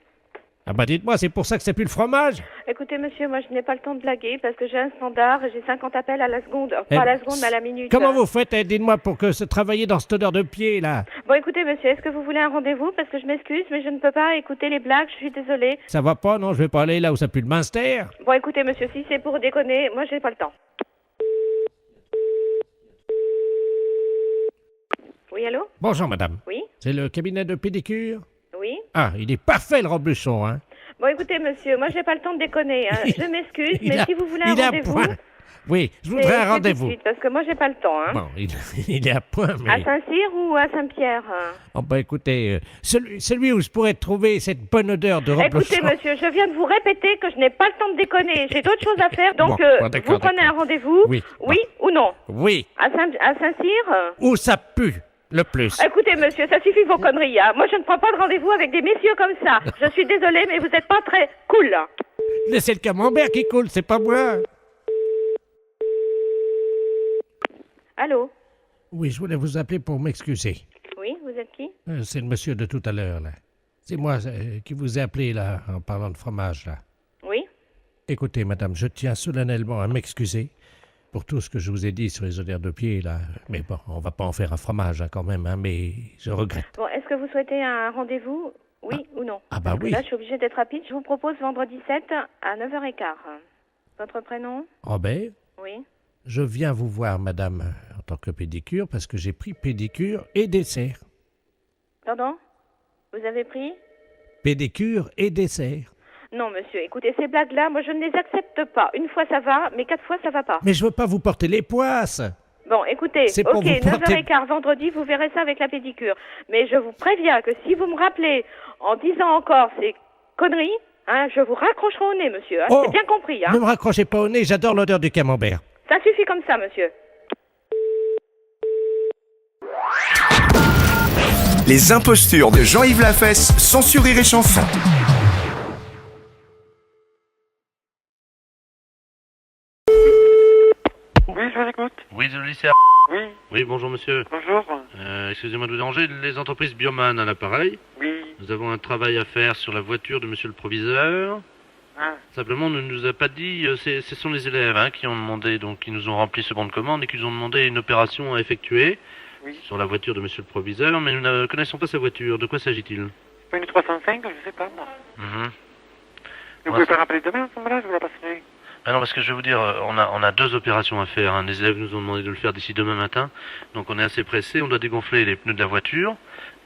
Ah bah dites-moi, c'est pour ça que c'est plus le fromage? Écoutez, monsieur, moi je n'ai pas le temps de blaguer parce que j'ai un standard et j'ai 50 appels à la seconde. Pas à la seconde, mais à la minute. Comment vous faites, dites-moi, pour que se travailler dans cette odeur de pied, là? Bon, écoutez, monsieur, est-ce que vous voulez un rendez-vous? Parce que je m'excuse, mais je ne peux pas écouter les blagues, je suis désolée. Ça va pas, non? Je vais pas aller là où ça pue le Munster. Bon, écoutez, monsieur, si c'est pour déconner, moi j'ai pas le temps. Oui, allô? Bonjour, madame. Oui? C'est le cabinet de pédicure? Oui? Ah, il est parfait, le Robuchon, hein? Bon, écoutez, monsieur, moi, j'ai pas le temps de déconner, hein. Je m'excuse, mais si vous voulez un rendez-vous... Oui, je voudrais un rendez-vous. Parce que moi, j'ai pas le temps, hein. Bon, il est à point, mais... À Saint-Cyr ou à Saint-Pierre? Oh, bah, écoutez, celui où je pourrais trouver cette bonne odeur de Robuchon... Écoutez, monsieur, je viens de vous répéter que je n'ai pas le temps de déconner. J'ai d'autres choses à faire, donc vous prenez un rendez-vous? Oui. Oui ou non? Oui. À Saint-Cyr? Où ça pue le plus. Écoutez, monsieur, ça suffit vos conneries, hein. Moi, je ne prends pas de rendez-vous avec des messieurs comme ça. Je suis désolée, mais vous n'êtes pas très cool. Mais c'est le camembert qui coule, c'est pas moi. Allô? Oui, je voulais vous appeler pour m'excuser. Oui, vous êtes qui? C'est le monsieur de tout à l'heure, là. C'est moi qui vous ai appelé, là, en parlant de fromage, là. Oui? Écoutez, madame, je tiens solennellement à m'excuser pour tout ce que je vous ai dit sur les odeurs de pied, là. Mais bon, on va pas en faire un fromage, hein, quand même, hein, mais je regrette. Bon, est-ce que vous souhaitez un rendez-vous? Oui ou non? Ah bah parce que oui. là, je suis obligée d'être rapide. Je vous propose vendredi 7 à 9h15. Votre prénom? Robert? Oui. Je viens vous voir, madame, en tant que pédicure, parce que j'ai pris pédicure et dessert. Pardon? Vous avez pris? Pédicure et dessert. Non, monsieur, écoutez, ces blagues-là, moi, je ne les accepte pas. Une fois, ça va, mais 4 fois, ça va pas. Mais je veux pas vous porter les poisses. Bon, écoutez, C'est pour ok, vous porter- 9h15 vendredi, vous verrez ça avec la pédicure. Mais je vous préviens que si vous me rappelez en disant encore ces conneries, hein, je vous raccrocherai au nez, monsieur. Hein, Oh, c'est bien compris, hein. Ne me raccrochez pas au nez, j'adore l'odeur du camembert. Ça suffit comme ça, monsieur. Les impostures de Jean-Yves Lafesse, sans sur Rire et Chanson. Oui, je vous écoute. Oui, de lycée. Oui. Oui, bonjour monsieur. Bonjour. Excusez-moi de vous déranger, les entreprises Bioman à l'appareil. Oui. Nous avons un travail à faire sur la voiture de monsieur le proviseur. Ah. Simplement, on ne nous a pas dit, ce sont les élèves qui ont demandé, donc qui nous ont rempli ce bon de commande et qui nous ont demandé une opération à effectuer sur la voiture de monsieur le proviseur, mais nous ne connaissons pas sa voiture. De quoi s'agit-il? Pas une 305, je sais pas, moi. Vous pouvez pas rappeler demain, à ce moment-là, je vous la passerai. Ah non, parce que je vais vous dire, on a 2 opérations à faire. Hein. Les élèves nous ont demandé de le faire d'ici demain matin. Donc on est assez pressé. On doit dégonfler les pneus de la voiture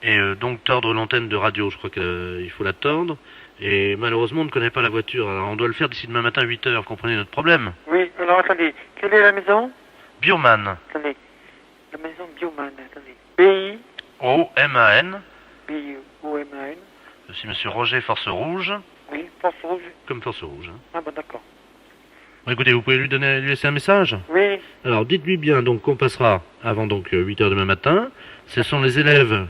et donc tordre l'antenne de radio. Je crois qu'il faut la tordre. Et malheureusement, on ne connaît pas la voiture. Alors on doit le faire d'ici demain matin à 8h. Vous comprenez notre problème? Oui, alors attendez. Quelle est la maison? Bioman. Attendez. La maison Bioman, attendez. B-I O-M-A-N. B-I-O-M-A-N. C'est monsieur Roger Force Rouge. Oui, Force Rouge. Comme Force Rouge. Hein. Ah bon, d'accord. Bon, écoutez, vous pouvez lui laisser un message? Oui. Alors, dites-lui bien donc qu'on passera avant donc 8h demain matin. Ce sont les élèves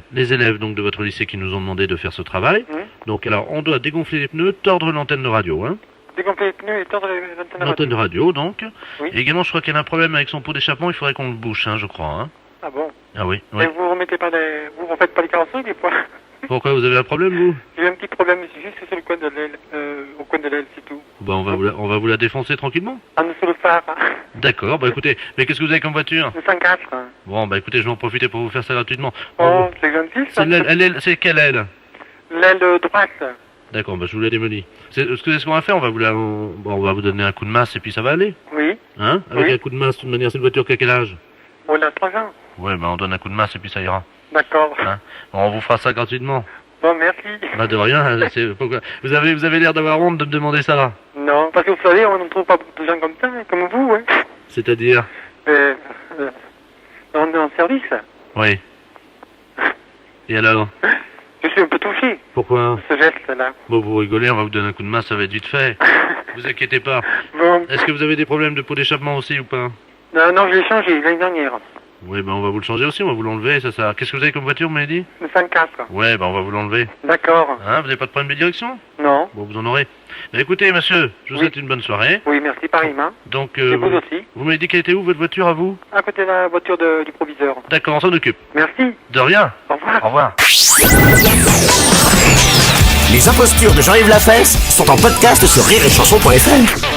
donc de votre lycée qui nous ont demandé de faire ce travail. Donc, alors, on doit dégonfler les pneus, tordre l'antenne de radio, hein. Dégonfler les pneus et tordre L'antenne de radio, donc. Oui. Et également, je crois qu'il y a un problème avec son pot d'échappement, il faudrait qu'on le bouche, hein, je crois, hein. Ah bon? Ah oui, Et oui. vous remettez pas les... Vous refaites pas les carrosseries, des fois? Pourquoi, vous avez un problème, vous? J'ai un petit problème, juste sur le coin de l'aile. Au coin de l'aile, c'est tout. Bah, on va vous la défoncer tranquillement. En dessous le phare. D'accord, bah écoutez, mais qu'est-ce que vous avez comme voiture? Le 104. Bon, bah écoutez, je vais en profiter pour vous faire ça gratuitement. Oh, c'est gentil, ça. C'est quelle aile? L'aile droite. D'accord, bah je vous la démolis. C'est ce qu'on va faire, on va vous donner un coup de masse et puis ça va aller. Oui. Hein? Avec Oui. un coup de masse, de toute manière, c'est une voiture qui a quel âge? On a 3 ans. Ouais, bah on donne un coup de masse et puis ça ira. D'accord. Hein? Bon, on vous fera ça gratuitement. Bon, merci. Bah de rien, pourquoi... Vous avez l'air d'avoir honte de me demander ça. Non, parce que vous savez, on ne trouve pas beaucoup de gens comme ça, comme vous, hein. C'est-à-dire? On est en service. Oui. Et alors? Je suis un peu touché. Pourquoi? Ce geste-là. Bon, vous rigolez, on va vous donner un coup de masse, ça va être vite fait. Vous inquiétez pas. Bon. Est-ce que vous avez des problèmes de pot d'échappement aussi ou pas? Non, je l'ai changé l'année dernière. Oui, ben on va vous le changer aussi, on va vous l'enlever, ça. Qu'est-ce que vous avez comme voiture, vous m'avez dit? Le 104. Ouais, ben on va vous l'enlever. D'accord. Hein, vous n'avez pas de problème de direction? Non. Bon, vous en aurez. Ben, écoutez, monsieur, je vous souhaite une bonne soirée. Oui, merci, pareillement. Donc, Et vous aussi. Vous m'avez dit qu'elle était où, votre voiture, à vous? À côté de la voiture du proviseur. D'accord, on s'en occupe. Merci. De rien. Au revoir. Au revoir. Les impostures de Jean-Yves Lafesse sont en podcast sur rireetchanson.fr.